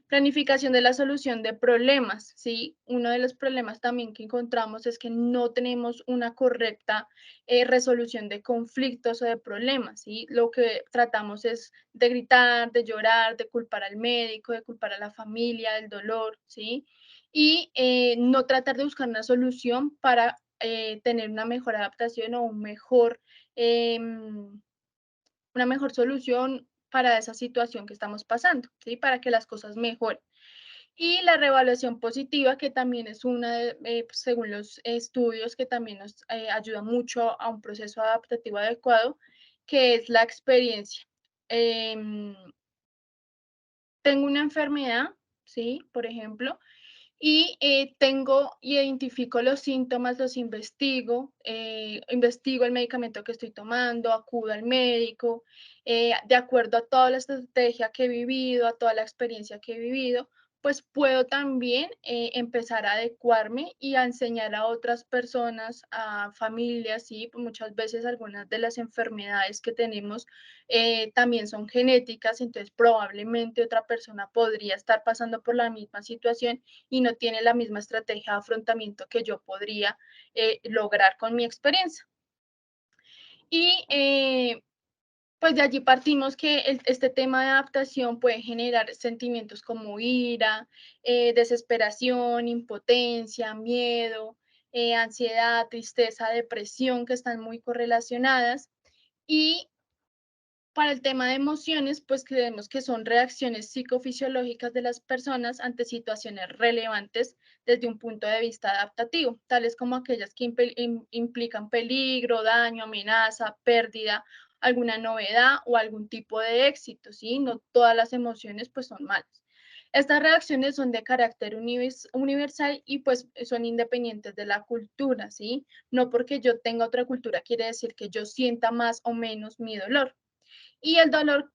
Planificación de la solución de problemas, ¿sí? Uno de los problemas también que encontramos es que no tenemos una correcta resolución de conflictos o de problemas, ¿sí? Lo que tratamos es de gritar, de llorar, de culpar al médico, de culpar a la familia, del dolor, ¿sí? Y no tratar de buscar una solución para tener una mejor adaptación o un mejor una mejor solución para esa situación que estamos pasando, ¿sí? Para que las cosas mejoren. Y la reevaluación positiva, que también es una de, pues, según los estudios, que también nos ayuda mucho a un proceso adaptativo adecuado, que es la experiencia. Em, Tengo una enfermedad, ¿sí? Por ejemplo, y tengo, identifico los síntomas, los investigo, investigo el medicamento que estoy tomando, acudo al médico, de acuerdo a toda la estrategia que he vivido, a toda la experiencia que he vivido, pues puedo también empezar a adecuarme y a enseñar a otras personas, a familias, y muchas veces algunas de las enfermedades que tenemos también son genéticas, entonces probablemente otra persona podría estar pasando por la misma situación y no tiene la misma estrategia de afrontamiento que yo podría lograr con mi experiencia. Y pues de allí partimos que este tema de adaptación puede generar sentimientos como ira, desesperación, impotencia, miedo, ansiedad, tristeza, depresión, que están muy correlacionadas. Y para el tema de emociones, pues creemos que son reacciones psicofisiológicas de las personas ante situaciones relevantes desde un punto de vista adaptativo, tales como aquellas que implican peligro, daño, amenaza, pérdida, alguna novedad o algún tipo de éxito, ¿sí? No todas las emociones pues son malas. Estas reacciones son de carácter universal y pues son independientes de la cultura, ¿sí? No porque yo tenga otra cultura quiere decir que yo sienta más o menos mi dolor. Y el dolor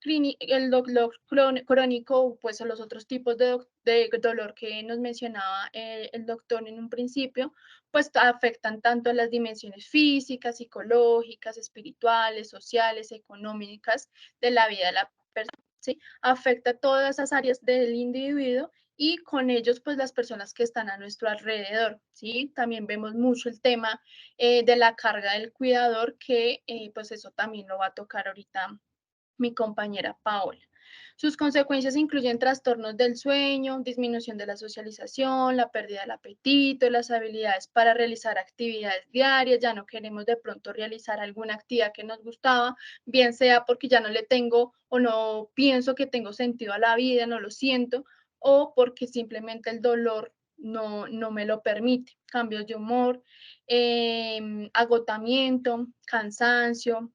crónico, pues son los otros tipos de dolor que nos mencionaba el doctor en un principio, pues afectan tanto las dimensiones físicas, psicológicas, espirituales, sociales, económicas de la vida de la persona, ¿sí? Afecta todas esas áreas del individuo y con ellos pues las personas que están a nuestro alrededor, ¿sí? También vemos mucho el tema de la carga del cuidador, que pues eso también lo va a tocar ahorita mi compañera Paola. Sus consecuencias incluyen trastornos del sueño, disminución de la socialización, la pérdida del apetito, las habilidades para realizar actividades diarias. Ya no queremos de pronto realizar alguna actividad que nos gustaba, bien sea porque ya no le tengo o no pienso que tengo sentido a la vida, no lo siento, o porque simplemente el dolor no me lo permite. Cambios de humor, agotamiento, cansancio,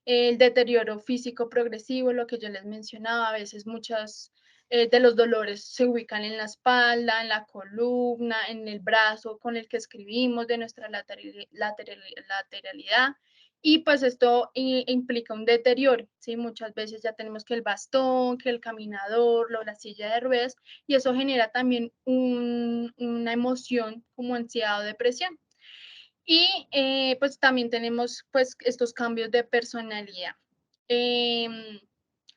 el deterioro físico progresivo, lo que yo les mencionaba, a veces muchas de los dolores se ubican en la espalda, en la columna, en el brazo con el que escribimos, de nuestra lateralidad. Y pues esto implica un deterioro, ¿sí? Muchas veces ya tenemos que el bastón, que el caminador, la silla de ruedas, y eso genera también una emoción como ansiedad o depresión. Y pues también tenemos pues estos cambios de personalidad.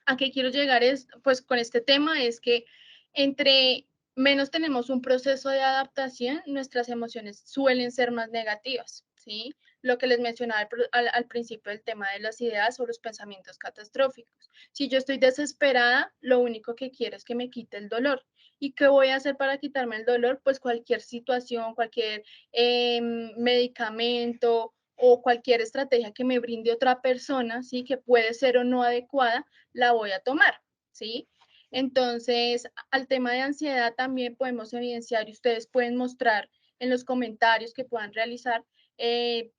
¿A qué quiero llegar pues con este tema? Es que entre menos tenemos un proceso de adaptación, nuestras emociones suelen ser más negativas, ¿sí? Lo que les mencionaba al principio del tema de las ideas o los pensamientos catastróficos. Si yo estoy desesperada, lo único que quiero es que me quite el dolor. ¿Y qué voy a hacer para quitarme el dolor? Pues cualquier situación, cualquier medicamento o cualquier estrategia que me brinde otra persona, ¿sí? Que puede ser o no adecuada, la voy a tomar, ¿sí? Entonces, al tema de ansiedad también podemos evidenciar y ustedes pueden mostrar en los comentarios que puedan realizar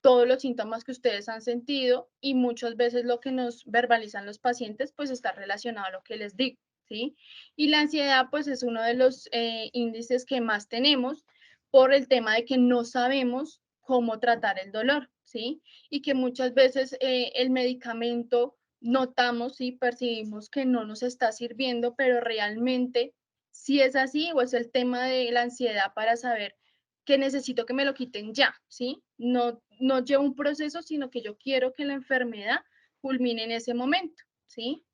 todos los síntomas que ustedes han sentido, y muchas veces lo que nos verbalizan los pacientes pues está relacionado a lo que les digo, ¿sí? Y la ansiedad pues es uno de los índices que más tenemos por el tema de que no sabemos cómo tratar el dolor, ¿sí? Y que muchas veces el medicamento notamos y percibimos que no nos está sirviendo, pero realmente si es así o es el tema de la ansiedad para saber que necesito que me lo quiten ya, ¿sí? No llevo un proceso, sino que yo quiero que la enfermedad culmine en ese momento, ¿sí?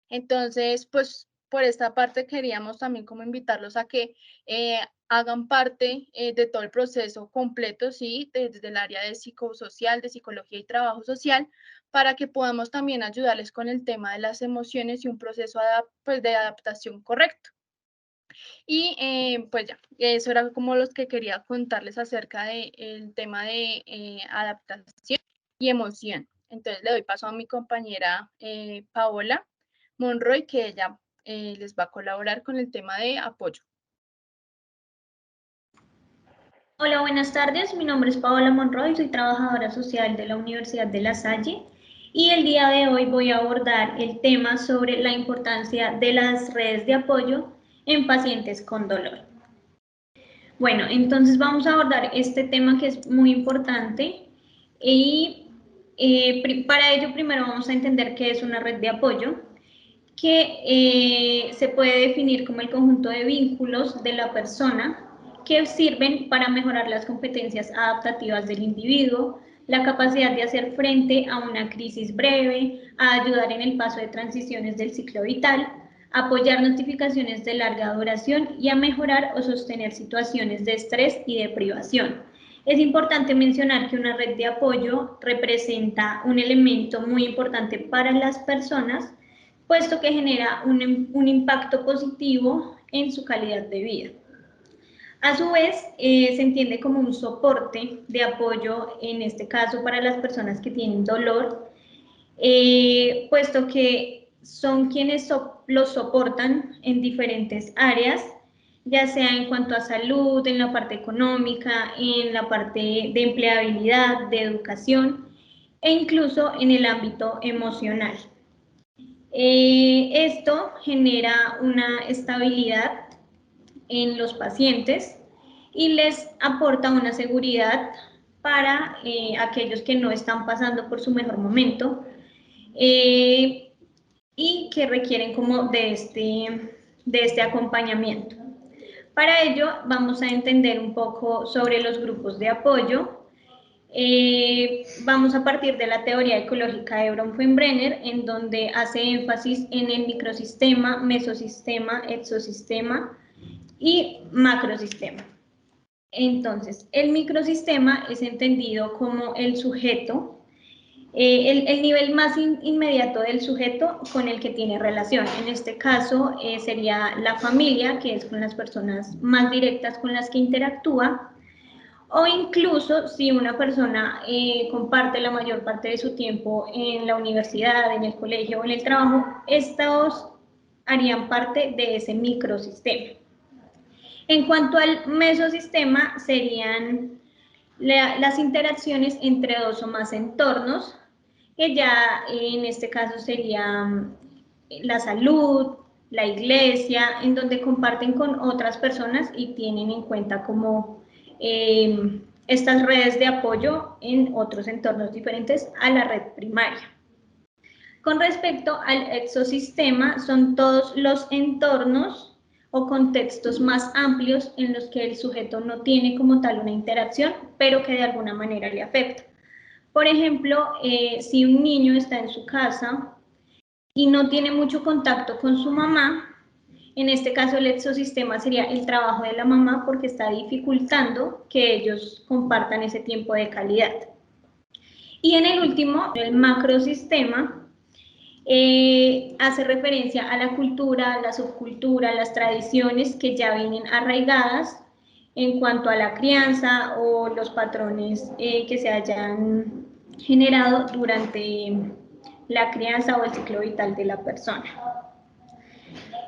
Entonces, pues por esta parte queríamos también como invitarlos a que hagan parte de todo el proceso completo, ¿sí? Desde el área de psicosocial, de psicología y trabajo social, para que podamos también ayudarles con el tema de las emociones y un proceso pues, de adaptación correcto. Y pues ya, eso era como los que quería contarles acerca del tema de adaptación y emoción. Entonces le doy paso a mi compañera Paola Monroy, que ella les va a colaborar con el tema de apoyo. Hola, buenas tardes. Mi nombre es Paola Monroy, soy trabajadora social de la Universidad de La Salle y el día de hoy voy a abordar el tema sobre la importancia de las redes de apoyo en pacientes con dolor. Bueno, entonces vamos a abordar este tema que es muy importante y para ello primero vamos a entender qué es una red de apoyo, que se puede definir como el conjunto de vínculos de la persona que sirven para mejorar las competencias adaptativas del individuo, la capacidad de hacer frente a una crisis breve, a ayudar en el paso de transiciones del ciclo vital, apoyar notificaciones de larga duración y a mejorar o sostener situaciones de estrés y de privación. Es importante mencionar que una red de apoyo representa un elemento muy importante para las personas, puesto que genera un impacto positivo en su calidad de vida. A su vez, se entiende como un soporte de apoyo, en este caso para las personas que tienen dolor, puesto que son quienes los soportan en diferentes áreas, ya sea en cuanto a salud, en la parte económica, en la parte de empleabilidad, de educación e incluso en el ámbito emocional. Esto genera una estabilidad en los pacientes y les aporta una seguridad para aquellos que no están pasando por su mejor momento y que requieren como de este acompañamiento. Para ello vamos a entender un poco sobre los grupos de apoyo. Vamos a partir de la teoría ecológica de Bronfenbrenner, en donde hace énfasis en el microsistema, mesosistema, exosistema y macrosistema. Entonces, el microsistema es entendido como el sujeto, el nivel más inmediato del sujeto con el que tiene relación. En este caso sería la familia, que es con las personas más directas con las que interactúa, o incluso si una persona comparte la mayor parte de su tiempo en la universidad, en el colegio o en el trabajo, estos harían parte de ese microsistema. En cuanto al mesosistema, serían las interacciones entre dos o más entornos, que ya en este caso sería la salud, la iglesia, en donde comparten con otras personas y tienen en cuenta como estas redes de apoyo en otros entornos diferentes a la red primaria. Con respecto al exosistema, son todos los entornos o contextos más amplios en los que el sujeto no tiene como tal una interacción, pero que de alguna manera le afecta. Por ejemplo, si un niño está en su casa y no tiene mucho contacto con su mamá, en este caso el exosistema sería el trabajo de la mamá porque está dificultando que ellos compartan ese tiempo de calidad. Y en el último, el macrosistema, hace referencia a la cultura, la subcultura, las tradiciones que ya vienen arraigadas en cuanto a la crianza o los patrones que se hayan generado durante la crianza o el ciclo vital de la persona.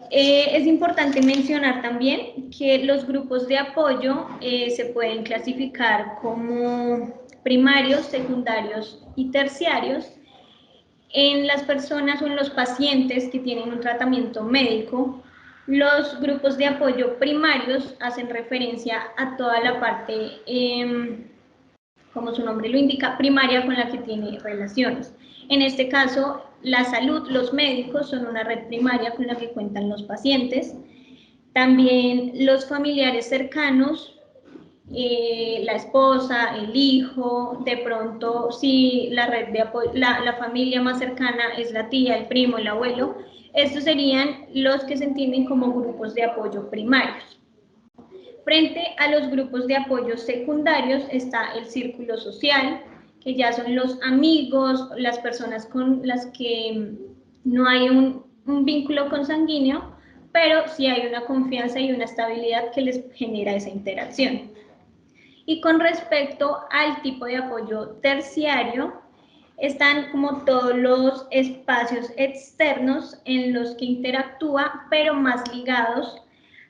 Es importante mencionar también que los grupos de apoyo se pueden clasificar como primarios, secundarios y terciarios. En las personas o en los pacientes que tienen un tratamiento médico, los grupos de apoyo primarios hacen referencia a toda la parte, como su nombre lo indica, primaria con la que tiene relaciones. En este caso, la salud, los médicos son una red primaria con la que cuentan los pacientes. También los familiares cercanos, la esposa, el hijo, de pronto si la red de apoyo, la familia más cercana es la tía, el primo, el abuelo, estos serían los que se entienden como grupos de apoyo primarios. Frente a los grupos de apoyo secundarios está el círculo social, que ya son los amigos, las personas con las que no hay un vínculo consanguíneo, pero sí hay una confianza y una estabilidad que les genera esa interacción. Y con respecto al tipo de apoyo terciario, están como todos los espacios externos en los que interactúa, pero más ligados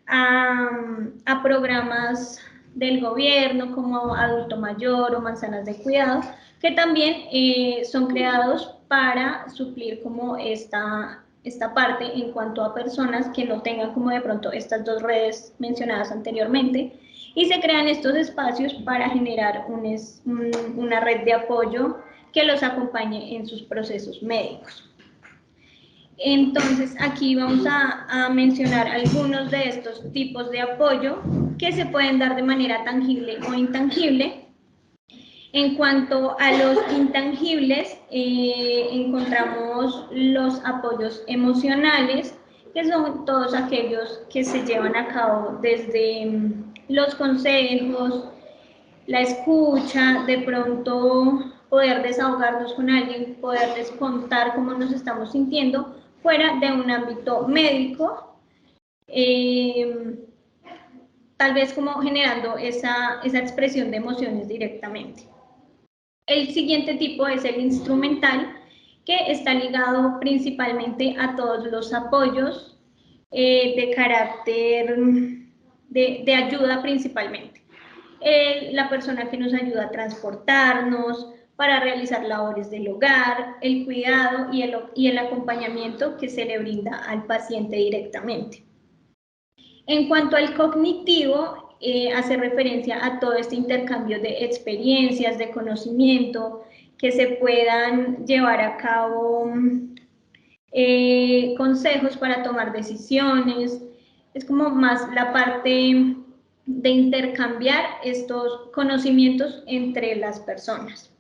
a programas del gobierno como Adulto Mayor o Manzanas de Cuidado, que también son creados para suplir como esta parte en cuanto a personas que no tengan como de pronto estas dos redes mencionadas anteriormente, y se crean estos espacios para generar una red de apoyo que los acompañe en sus procesos médicos. Entonces, aquí vamos a mencionar algunos de estos tipos de apoyo que se pueden dar de manera tangible o intangible. En cuanto a los intangibles, encontramos los apoyos emocionales, que son todos aquellos que se llevan a cabo desde los consejos, la escucha, de pronto poder desahogarnos con alguien, poderles contar cómo nos estamos sintiendo, fuera de un ámbito médico, tal vez como generando esa expresión de emociones directamente. El siguiente tipo es el instrumental, que está ligado principalmente a todos los apoyos de carácter de ayuda principalmente. La persona que nos ayuda a transportarnos, para realizar labores del hogar, el cuidado y el acompañamiento que se le brinda al paciente directamente. En cuanto al cognitivo, hace referencia a todo este intercambio de experiencias, de conocimiento, que se puedan llevar a cabo consejos para tomar decisiones. Es como más la parte de intercambiar estos conocimientos entre las personas.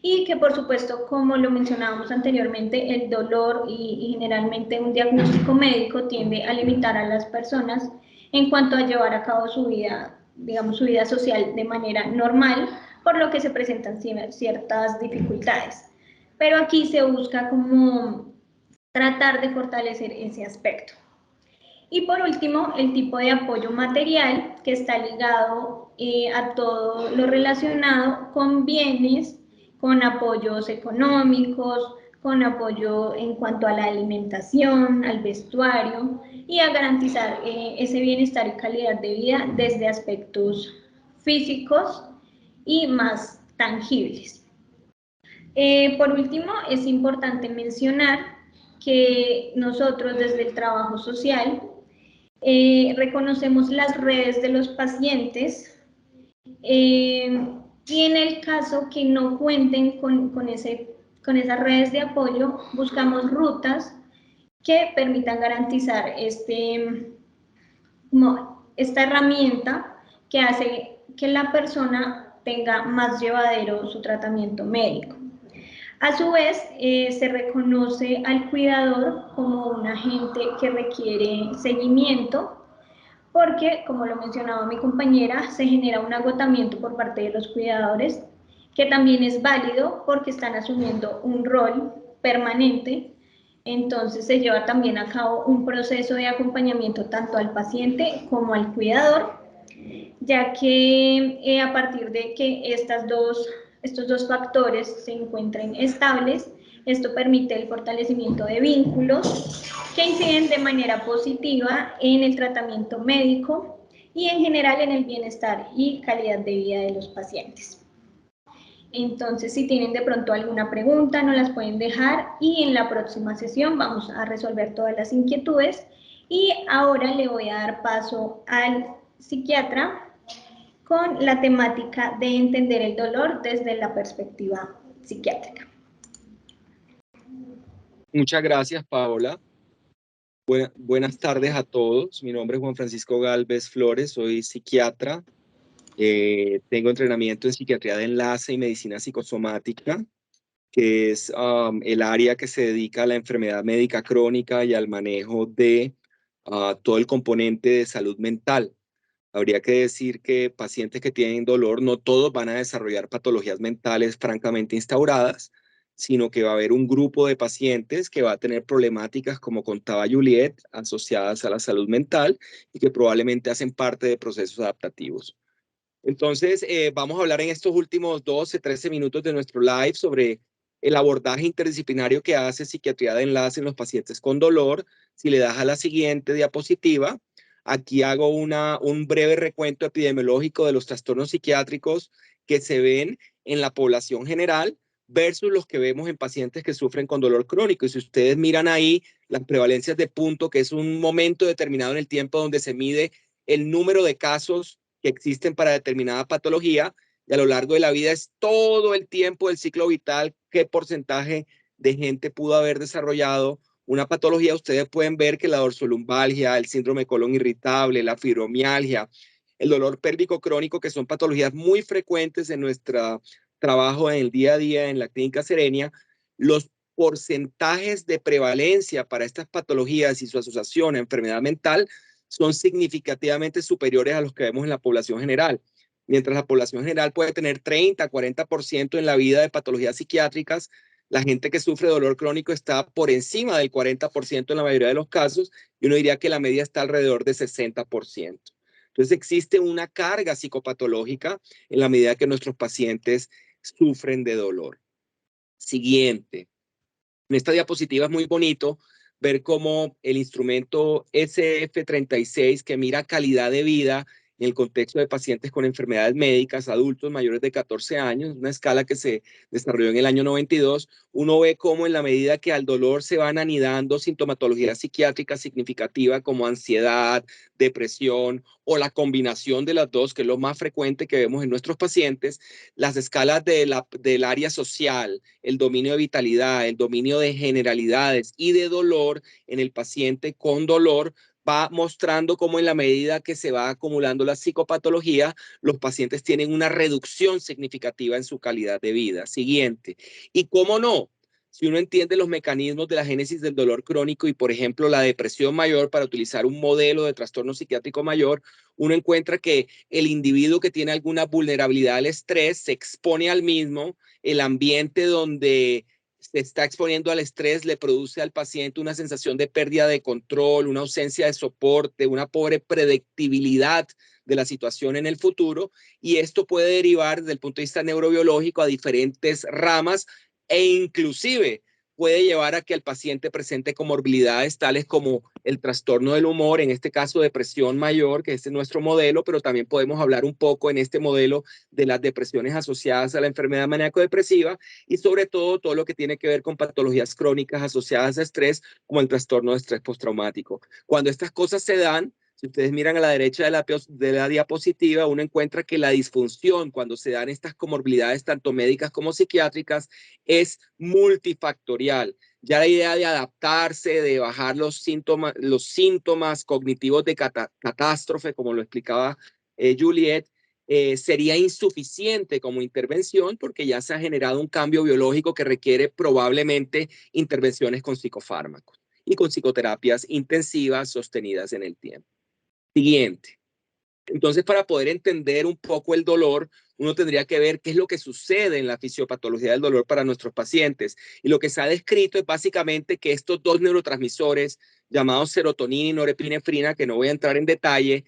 Y que por supuesto, como lo mencionábamos anteriormente, el dolor y generalmente un diagnóstico médico tiende a limitar a las personas en cuanto a llevar a cabo su vida, digamos, su vida social de manera normal, por lo que se presentan ciertas dificultades. Pero aquí se busca como tratar de fortalecer ese aspecto. Y por último, el tipo de apoyo material, que está ligado a todo lo relacionado con bienes, con apoyos económicos, con apoyo en cuanto a la alimentación, al vestuario y a garantizar ese bienestar y calidad de vida desde aspectos físicos y más tangibles. Por último, es importante mencionar que nosotros desde el trabajo social reconocemos las redes de los pacientes y en el caso que no cuenten con esas redes de apoyo, buscamos rutas que permitan garantizar esta herramienta que hace que la persona tenga más llevadero su tratamiento médico. A su vez, se reconoce al cuidador como un agente que requiere seguimiento porque, como lo mencionaba mi compañera, se genera un agotamiento por parte de los cuidadores, que también es válido porque están asumiendo un rol permanente. Entonces se lleva también a cabo un proceso de acompañamiento tanto al paciente como al cuidador, ya que a partir de que estos dos factores se encuentren estables, esto permite el fortalecimiento de vínculos que inciden de manera positiva en el tratamiento médico y en general en el bienestar y calidad de vida de los pacientes. Entonces, si tienen de pronto alguna pregunta, nos las pueden dejar y en la próxima sesión vamos a resolver todas las inquietudes. Y ahora le voy a dar paso al psiquiatra con la temática de entender el dolor desde la perspectiva psiquiátrica. Muchas gracias, Paola. Buenas tardes a todos. Mi nombre es Juan Francisco Galvez Flores, soy psiquiatra. Tengo entrenamiento en psiquiatría de enlace y medicina psicosomática, que es el área que se dedica a la enfermedad médica crónica y al manejo de todo el componente de salud mental. Habría que decir que pacientes que tienen dolor, no todos van a desarrollar patologías mentales francamente instauradas, sino que va a haber un grupo de pacientes que va a tener problemáticas, como contaba Juliet, asociadas a la salud mental y que probablemente hacen parte de procesos adaptativos. Entonces, vamos a hablar en estos últimos 12, 13 minutos de nuestro live sobre el abordaje interdisciplinario que hace psiquiatría de enlace en los pacientes con dolor. Si le das a la siguiente diapositiva, aquí hago un breve recuento epidemiológico de los trastornos psiquiátricos que se ven en la población general versus los que vemos en pacientes que sufren con dolor crónico. Y si ustedes miran ahí las prevalencias de punto, que es un momento determinado en el tiempo donde se mide el número de casos que existen para determinada patología, y a lo largo de la vida es todo el tiempo del ciclo vital qué porcentaje de gente pudo haber desarrollado una patología. Ustedes pueden ver que la dorsolumbalgia, el síndrome de colon irritable, la fibromialgia, el dolor pélvico crónico, que son patologías muy frecuentes en nuestro trabajo en el día a día en la clínica Serenia, los porcentajes de prevalencia para estas patologías y su asociación a enfermedad mental son significativamente superiores a los que vemos en la población general. Mientras la población general puede tener 30, 40% en la vida de patologías psiquiátricas, la gente que sufre dolor crónico está por encima del 40% en la mayoría de los casos, y uno diría que la media está alrededor de 60%. Entonces existe una carga psicopatológica en la medida que nuestros pacientes sufren de dolor. Siguiente. En esta diapositiva es muy bonito ver cómo el instrumento SF36, que mira calidad de vida en el contexto de pacientes con enfermedades médicas, adultos mayores de 14 años, una escala que se desarrolló en el año 92, uno ve cómo en la medida que al dolor se van anidando sintomatologías psiquiátricas significativas como ansiedad, depresión o la combinación de las dos, que es lo más frecuente que vemos en nuestros pacientes, las escalas del área social, el dominio de vitalidad, el dominio de generalidades y de dolor en el paciente con dolor va mostrando cómo en la medida que se va acumulando la psicopatología, los pacientes tienen una reducción significativa en su calidad de vida. Siguiente. Y cómo no, si uno entiende los mecanismos de la génesis del dolor crónico y, por ejemplo, la depresión mayor, para utilizar un modelo de trastorno psiquiátrico mayor, uno encuentra que el individuo que tiene alguna vulnerabilidad al estrés se expone al mismo, el ambiente donde se está exponiendo al estrés le produce al paciente una sensación de pérdida de control, una ausencia de soporte, una pobre predictibilidad de la situación en el futuro, y esto puede derivar desde el punto de vista neurobiológico a diferentes ramas, e inclusive puede llevar a que el paciente presente comorbilidades tales como el trastorno del humor, en este caso depresión mayor, que este es nuestro modelo, pero también podemos hablar un poco en este modelo de las depresiones asociadas a la enfermedad maníaco-depresiva y sobre todo lo que tiene que ver con patologías crónicas asociadas a estrés, como el trastorno de estrés postraumático. Cuando estas cosas se dan, si ustedes miran a la derecha de la diapositiva, uno encuentra que la disfunción, cuando se dan estas comorbilidades, tanto médicas como psiquiátricas, es multifactorial. Ya la idea de adaptarse, de bajar los síntomas cognitivos de catástrofe, como lo explicaba Juliet, sería insuficiente como intervención porque ya se ha generado un cambio biológico que requiere probablemente intervenciones con psicofármacos y con psicoterapias intensivas sostenidas en el tiempo. Siguiente. Entonces, para poder entender un poco el dolor, uno tendría que ver qué es lo que sucede en la fisiopatología del dolor para nuestros pacientes. Y lo que se ha descrito es básicamente que estos dos neurotransmisores, llamados serotonina y norepinefrina, que no voy a entrar en detalle,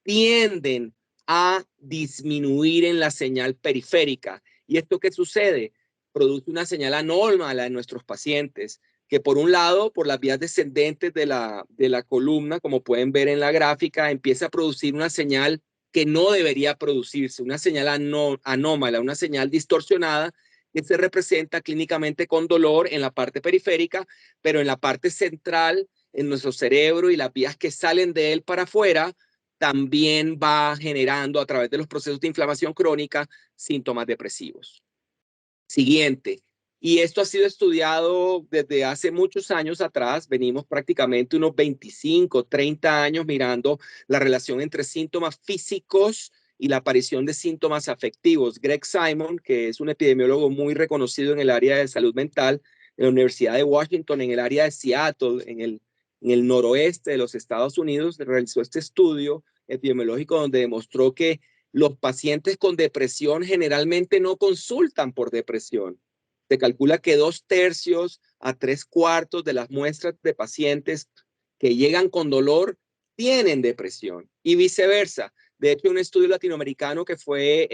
tienden a disminuir en la señal periférica. ¿Y esto qué sucede? Produce una señal anómala en nuestros pacientes, que por un lado, por las vías descendentes de la columna, como pueden ver en la gráfica, empieza a producir una señal que no debería producirse, una señal anómala, una señal distorsionada, que se representa clínicamente con dolor en la parte periférica, pero en la parte central, en nuestro cerebro y las vías que salen de él para afuera, también va generando a través de los procesos de inflamación crónica síntomas depresivos. Siguiente. Y esto ha sido estudiado desde hace muchos años atrás. Venimos prácticamente unos 25, 30 años mirando la relación entre síntomas físicos y la aparición de síntomas afectivos. Greg Simon, que es un epidemiólogo muy reconocido en el área de salud mental, en la Universidad de Washington, en el área de Seattle, en el noroeste de los Estados Unidos, realizó este estudio epidemiológico donde demostró que los pacientes con depresión generalmente no consultan por depresión. Se calcula que 2/3 a 3/4 de las muestras de pacientes que llegan con dolor tienen depresión y viceversa. De hecho, un estudio latinoamericano que fue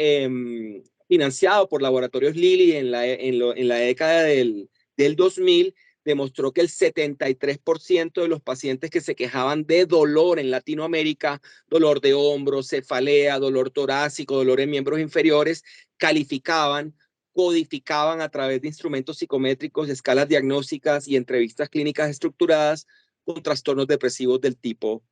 financiado por Laboratorios Lilly en la década del 2000 demostró que el 73% de los pacientes que se quejaban de dolor en Latinoamérica, dolor de hombros, cefalea, dolor torácico, dolor en miembros inferiores, codificaban a través de instrumentos psicométricos, escalas diagnósticas y entrevistas clínicas estructuradas con trastornos depresivos del tipo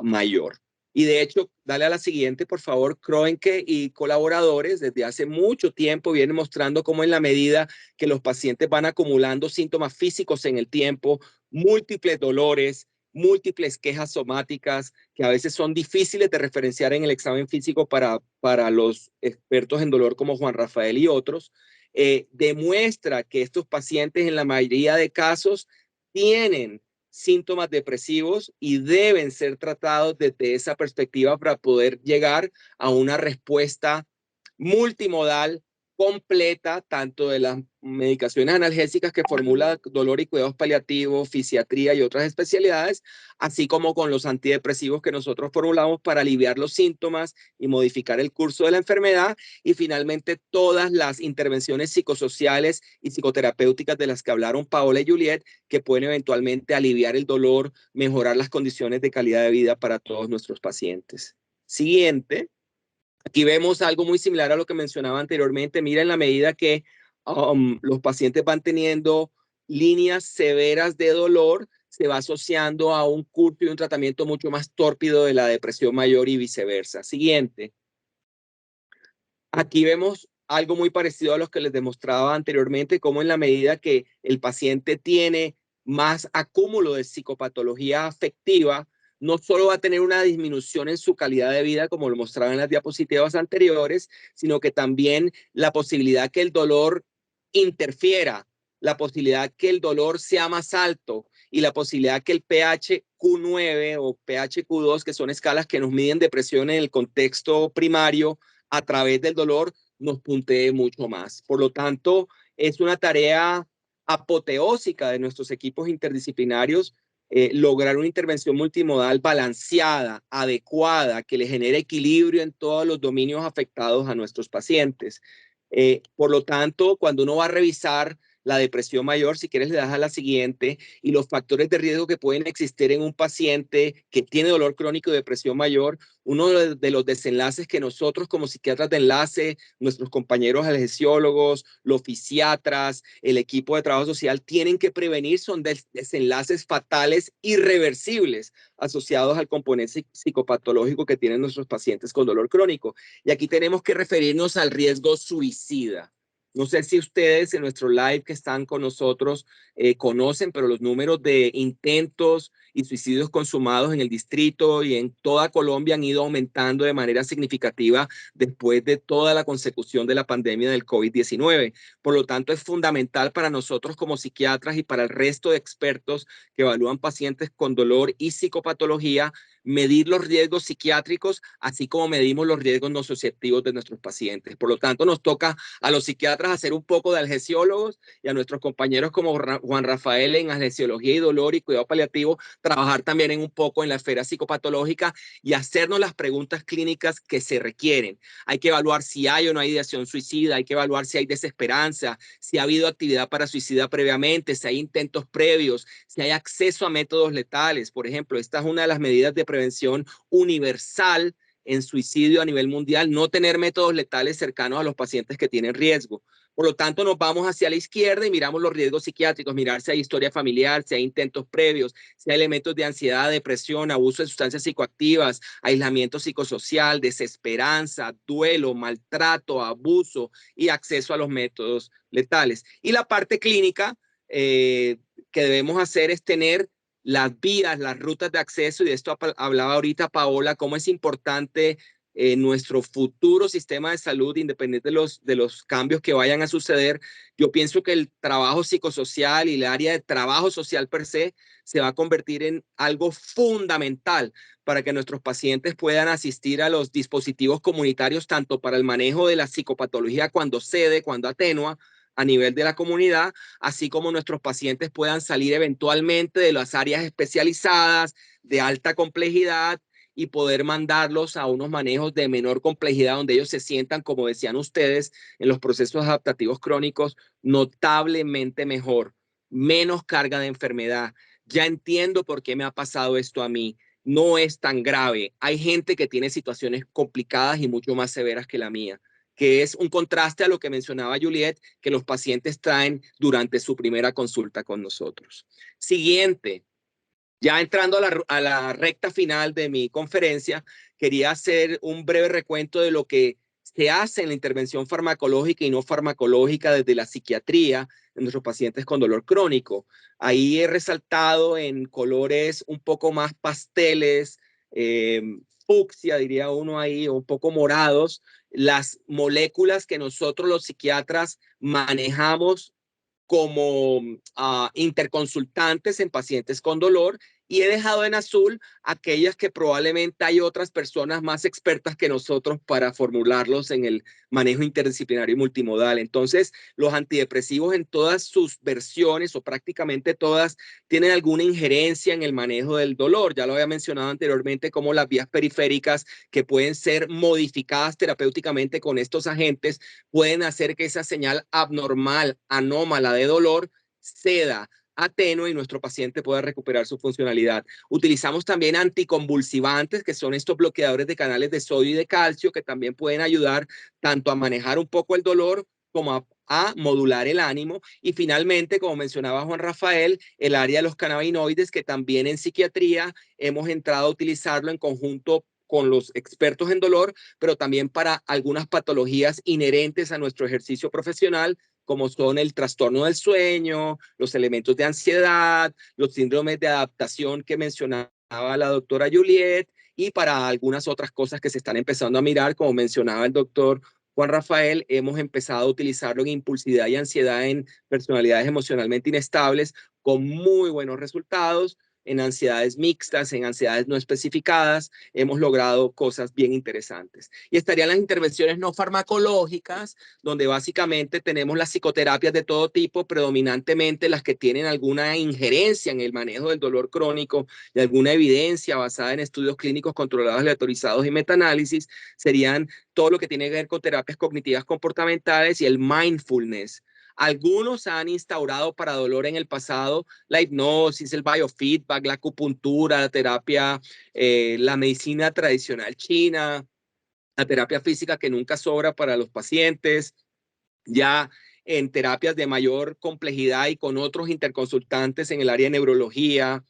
mayor. Y de hecho, dale a la siguiente, por favor. Kroenke y colaboradores desde hace mucho tiempo vienen mostrando cómo en la medida que los pacientes van acumulando síntomas físicos en el tiempo, múltiples dolores, múltiples quejas somáticas que a veces son difíciles de referenciar en el examen físico para los expertos en dolor como Juan Rafael y otros, demuestra que estos pacientes en la mayoría de casos tienen síntomas depresivos y deben ser tratados desde esa perspectiva para poder llegar a una respuesta multimodal completa, tanto de las medicaciones analgésicas que formula dolor y cuidados paliativos, fisiatría y otras especialidades, así como con los antidepresivos que nosotros formulamos para aliviar los síntomas y modificar el curso de la enfermedad, y finalmente todas las intervenciones psicosociales y psicoterapéuticas de las que hablaron Paola y Juliet, que pueden eventualmente aliviar el dolor, mejorar las condiciones de calidad de vida para todos nuestros pacientes. Siguiente. Aquí vemos algo muy similar a lo que mencionaba anteriormente. Mira, en la medida que los pacientes van teniendo líneas severas de dolor, se va asociando a un curso y un tratamiento mucho más tórpido de la depresión mayor y viceversa. Siguiente. Aquí vemos algo muy parecido a lo que les demostraba anteriormente, cómo en la medida que el paciente tiene más acúmulo de psicopatología afectiva, no solo va a tener una disminución en su calidad de vida, como lo mostraba en las diapositivas anteriores, sino que también la posibilidad que el dolor interfiera la posibilidad que el dolor sea más alto y la posibilidad que el pH Q9 o pH Q2, que son escalas que nos miden depresión en el contexto primario a través del dolor, nos puntee mucho más. Por lo tanto, es una tarea apoteósica de nuestros equipos interdisciplinarios lograr una intervención multimodal balanceada, adecuada, que le genere equilibrio en todos los dominios afectados a nuestros pacientes. Por lo tanto, cuando uno va a revisar la depresión mayor, si quieres le das a la siguiente, y los factores de riesgo que pueden existir en un paciente que tiene dolor crónico y depresión mayor, uno de los desenlaces que nosotros como psiquiatras de enlace, nuestros compañeros anestesiólogos, los fisiatras, el equipo de trabajo social tienen que prevenir son desenlaces fatales irreversibles asociados al componente psicopatológico que tienen nuestros pacientes con dolor crónico. Y aquí tenemos que referirnos al riesgo suicida. No sé si ustedes en nuestro live que están con nosotros conocen, pero los números de intentos y suicidios consumados en el distrito y en toda Colombia han ido aumentando de manera significativa después de toda la consecución de la pandemia del COVID-19. Por lo tanto, es fundamental para nosotros como psiquiatras y para el resto de expertos que evalúan pacientes con dolor y psicopatología, medir los riesgos psiquiátricos, así como medimos los riesgos nociceptivos de nuestros pacientes. Por lo tanto, nos toca a los psiquiatras hacer un poco de anestesiólogos y a nuestros compañeros como Juan Rafael en anestesiología y dolor y cuidado paliativo, trabajar también en un poco en la esfera psicopatológica y hacernos las preguntas clínicas que se requieren. Hay que evaluar si hay o no hay ideación suicida, hay que evaluar si hay desesperanza, si ha habido actividad para suicida previamente, si hay intentos previos, si hay acceso a métodos letales. Por ejemplo, esta es una de las medidas de prevención universal en suicidio a nivel mundial, no tener métodos letales cercanos a los pacientes que tienen riesgo. Por lo tanto, nos vamos hacia la izquierda y miramos los riesgos psiquiátricos, mirar si hay historia familiar, si hay intentos previos, si hay elementos de ansiedad, depresión, abuso de sustancias psicoactivas, aislamiento psicosocial, desesperanza, duelo, maltrato, abuso y acceso a los métodos letales. Y la parte clínica que debemos hacer es tener las vías, las rutas de acceso, y de esto hablaba ahorita Paola, cómo es importante nuestro futuro sistema de salud, independiente de los cambios que vayan a suceder. Yo pienso que el trabajo psicosocial y el área de trabajo social per se va a convertir en algo fundamental para que nuestros pacientes puedan asistir a los dispositivos comunitarios, tanto para el manejo de la psicopatología cuando cede, cuando atenúa, a nivel de la comunidad, así como nuestros pacientes puedan salir eventualmente de las áreas especializadas de alta complejidad y poder mandarlos a unos manejos de menor complejidad donde ellos se sientan, como decían ustedes, en los procesos adaptativos crónicos notablemente mejor, menos carga de enfermedad. Ya entiendo por qué me ha pasado esto a mí. No es tan grave. Hay gente que tiene situaciones complicadas y mucho más severas que la mía, que es un contraste a lo que mencionaba Juliet, que los pacientes traen durante su primera consulta con nosotros. Siguiente, ya entrando a la recta final de mi conferencia, quería hacer un breve recuento de lo que se hace en la intervención farmacológica y no farmacológica desde la psiquiatría en nuestros pacientes con dolor crónico. Ahí he resaltado en colores un poco más pasteles, fucsia, diría uno ahí, o un poco morados, las moléculas que nosotros los psiquiatras manejamos como interconsultantes en pacientes con dolor, y he dejado en azul aquellas que probablemente hay otras personas más expertas que nosotros para formularlos en el manejo interdisciplinario y multimodal. Entonces, los antidepresivos en todas sus versiones o prácticamente todas tienen alguna injerencia en el manejo del dolor. Ya lo había mencionado anteriormente, como las vías periféricas que pueden ser modificadas terapéuticamente con estos agentes pueden hacer que esa señal abnormal, anómala de dolor ceda, atenue y nuestro paciente pueda recuperar su funcionalidad. Utilizamos también anticonvulsivantes, que son estos bloqueadores de canales de sodio y de calcio, que también pueden ayudar tanto a manejar un poco el dolor como a modular el ánimo. Y finalmente, como mencionaba Juan Rafael, el área de los cannabinoides, que también en psiquiatría hemos entrado a utilizarlo en conjunto con los expertos en dolor, pero también para algunas patologías inherentes a nuestro ejercicio profesional, como son el trastorno del sueño, los elementos de ansiedad, los síndromes de adaptación que mencionaba la doctora Juliet, y para algunas otras cosas que se están empezando a mirar, como mencionaba el doctor Juan Rafael, hemos empezado a utilizarlo en impulsividad y ansiedad en personalidades emocionalmente inestables con muy buenos resultados. En ansiedades mixtas, en ansiedades no especificadas, hemos logrado cosas bien interesantes. Y estarían las intervenciones no farmacológicas, donde básicamente tenemos las psicoterapias de todo tipo, predominantemente las que tienen alguna injerencia en el manejo del dolor crónico y alguna evidencia basada en estudios clínicos controlados, aleatorizados y metaanálisis, serían todo lo que tiene que ver con terapias cognitivas comportamentales y el mindfulness. Algunos han instaurado para dolor en el pasado la hipnosis, el biofeedback, la acupuntura, la terapia, la medicina tradicional china, la terapia física que nunca sobra para los pacientes. Ya en terapias de mayor complejidad y con otros interconsultantes en el área de neurología,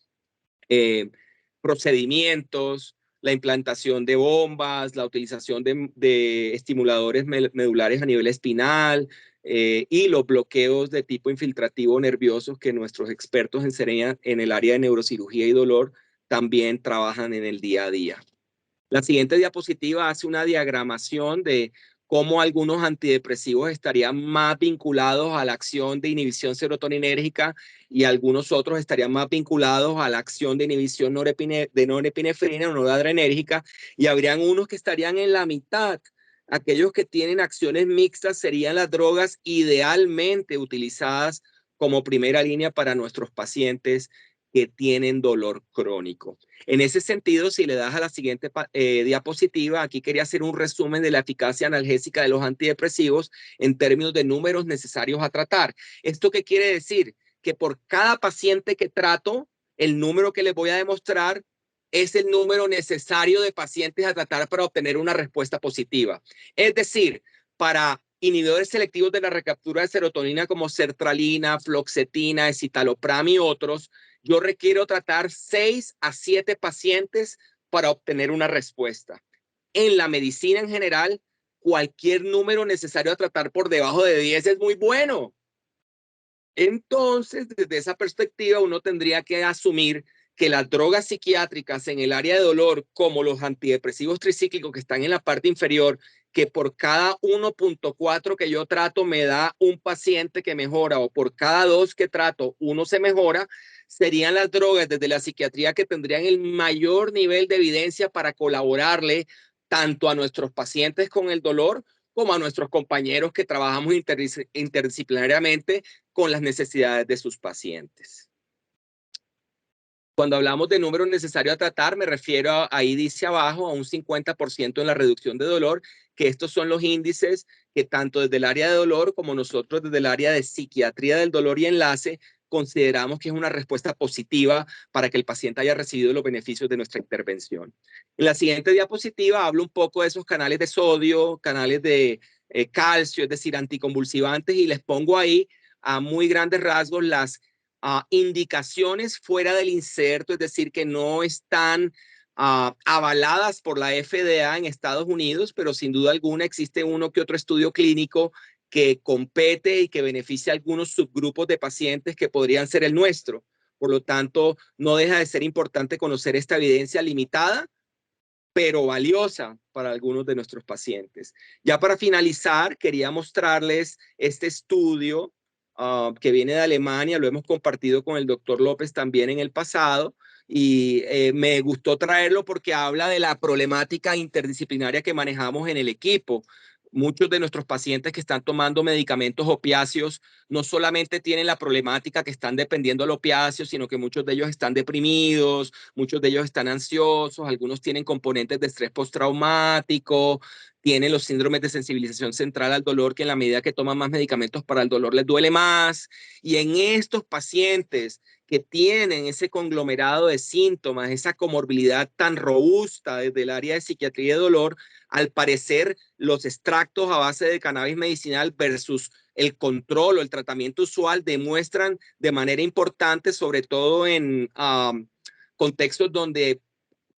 procedimientos, la implantación de bombas, la utilización de estimuladores medulares a nivel espinal, y los bloqueos de tipo infiltrativo nervioso que nuestros expertos en el área de neurocirugía y dolor también trabajan en el día a día. La siguiente diapositiva hace una diagramación de cómo algunos antidepresivos estarían más vinculados a la acción de inhibición serotoninérgica y algunos otros estarían más vinculados a la acción de inhibición de norepinefrina o noradrenérgica, y habrían unos que estarían en la mitad. Aquellos que tienen acciones mixtas serían las drogas idealmente utilizadas como primera línea para nuestros pacientes que tienen dolor crónico. En ese sentido, si le das a la siguiente diapositiva, aquí quería hacer un resumen de la eficacia analgésica de los antidepresivos en términos de números necesarios a tratar. ¿Esto qué quiere decir? Que por cada paciente que trato, el número que les voy a demostrar es el número necesario de pacientes a tratar para obtener una respuesta positiva. Es decir, para inhibidores selectivos de la recaptura de serotonina como sertralina, fluoxetina, escitalopram y otros, yo requiero tratar 6 a 7 pacientes para obtener una respuesta. En la medicina en general, cualquier número necesario a tratar por debajo de 10 es muy bueno. Entonces, desde esa perspectiva, uno tendría que asumir que las drogas psiquiátricas en el área de dolor, como los antidepresivos tricíclicos que están en la parte inferior, que por cada 1.4 que yo trato me da un paciente que mejora, o por cada 2 que trato uno se mejora, serían las drogas desde la psiquiatría que tendrían el mayor nivel de evidencia para colaborarle tanto a nuestros pacientes con el dolor como a nuestros compañeros que trabajamos interdisciplinariamente con las necesidades de sus pacientes. Cuando hablamos de números necesarios a tratar, me refiero ahí dice abajo, a un 50% en la reducción de dolor, que estos son los índices que tanto desde el área de dolor como nosotros desde el área de psiquiatría del dolor y enlace consideramos que es una respuesta positiva para que el paciente haya recibido los beneficios de nuestra intervención. En la siguiente diapositiva hablo un poco de esos canales de sodio, canales de calcio, es decir, anticonvulsivantes, y les pongo ahí a muy grandes rasgos las indicaciones fuera del inserto, es decir, que no están avaladas por la FDA en Estados Unidos, pero sin duda alguna existe uno que otro estudio clínico que compete y que beneficia a algunos subgrupos de pacientes que podrían ser el nuestro. Por lo tanto, no deja de ser importante conocer esta evidencia limitada, pero valiosa para algunos de nuestros pacientes. Ya para finalizar, quería mostrarles este estudio que viene de Alemania, lo hemos compartido con el doctor López también en el pasado, y me gustó traerlo porque habla de la problemática interdisciplinaria que manejamos en el equipo. Muchos de nuestros pacientes que están tomando medicamentos opiáceos no solamente tienen la problemática que están dependiendo del opiáceo, sino que muchos de ellos están deprimidos, muchos de ellos están ansiosos, algunos tienen componentes de estrés postraumático, tienen los síndromes de sensibilización central al dolor, que en la medida que toman más medicamentos para el dolor les duele más. Y en estos pacientes que tienen ese conglomerado de síntomas, esa comorbilidad tan robusta desde el área de psiquiatría y dolor, al parecer los extractos a base de cannabis medicinal versus el control o el tratamiento usual demuestran de manera importante, sobre todo en contextos donde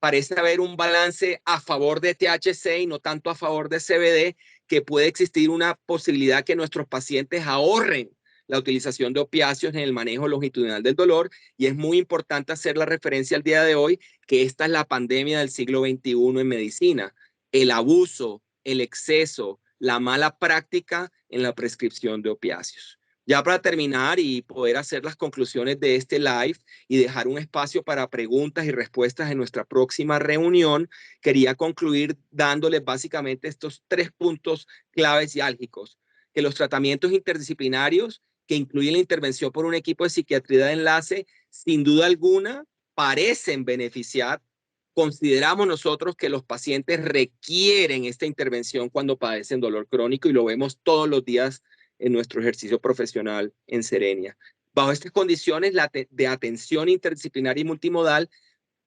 parece haber un balance a favor de THC y no tanto a favor de CBD, que puede existir una posibilidad que nuestros pacientes ahorren la utilización de opiáceos en el manejo longitudinal del dolor. Y es muy importante hacer la referencia al día de hoy que esta es la pandemia del siglo XXI en medicina. El abuso, el exceso, la mala práctica en la prescripción de opiáceos. Ya para terminar y poder hacer las conclusiones de este live y dejar un espacio para preguntas y respuestas en nuestra próxima reunión, quería concluir dándoles básicamente estos 3 puntos claves y álgicos: que los tratamientos interdisciplinarios, que incluyen la intervención por un equipo de psiquiatría de enlace, sin duda alguna parecen beneficiar. Consideramos nosotros que los pacientes requieren esta intervención cuando padecen dolor crónico y lo vemos todos los días en nuestro ejercicio profesional en Serenia. Bajo estas condiciones de atención interdisciplinaria y multimodal,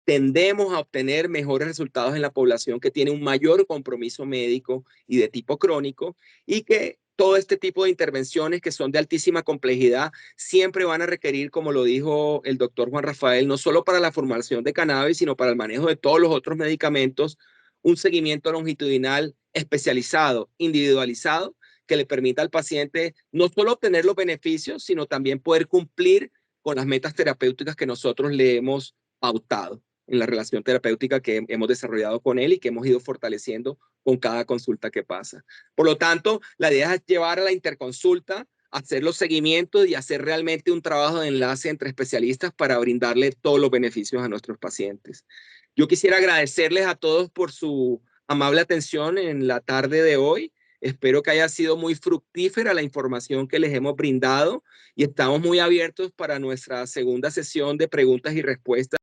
tendemos a obtener mejores resultados en la población que tiene un mayor compromiso médico y de tipo crónico, y que todo este tipo de intervenciones que son de altísima complejidad siempre van a requerir, como lo dijo el doctor Juan Rafael, no solo para la formulación de cannabis, sino para el manejo de todos los otros medicamentos, un seguimiento longitudinal especializado, individualizado, que le permita al paciente no solo obtener los beneficios, sino también poder cumplir con las metas terapéuticas que nosotros le hemos pautado en la relación terapéutica que hemos desarrollado con él y que hemos ido fortaleciendo con cada consulta que pasa. Por lo tanto, la idea es llevar a la interconsulta, hacer los seguimientos y hacer realmente un trabajo de enlace entre especialistas para brindarle todos los beneficios a nuestros pacientes. Yo quisiera agradecerles a todos por su amable atención en la tarde de hoy. Espero que haya sido muy fructífera la información que les hemos brindado y estamos muy abiertos para nuestra segunda sesión de preguntas y respuestas.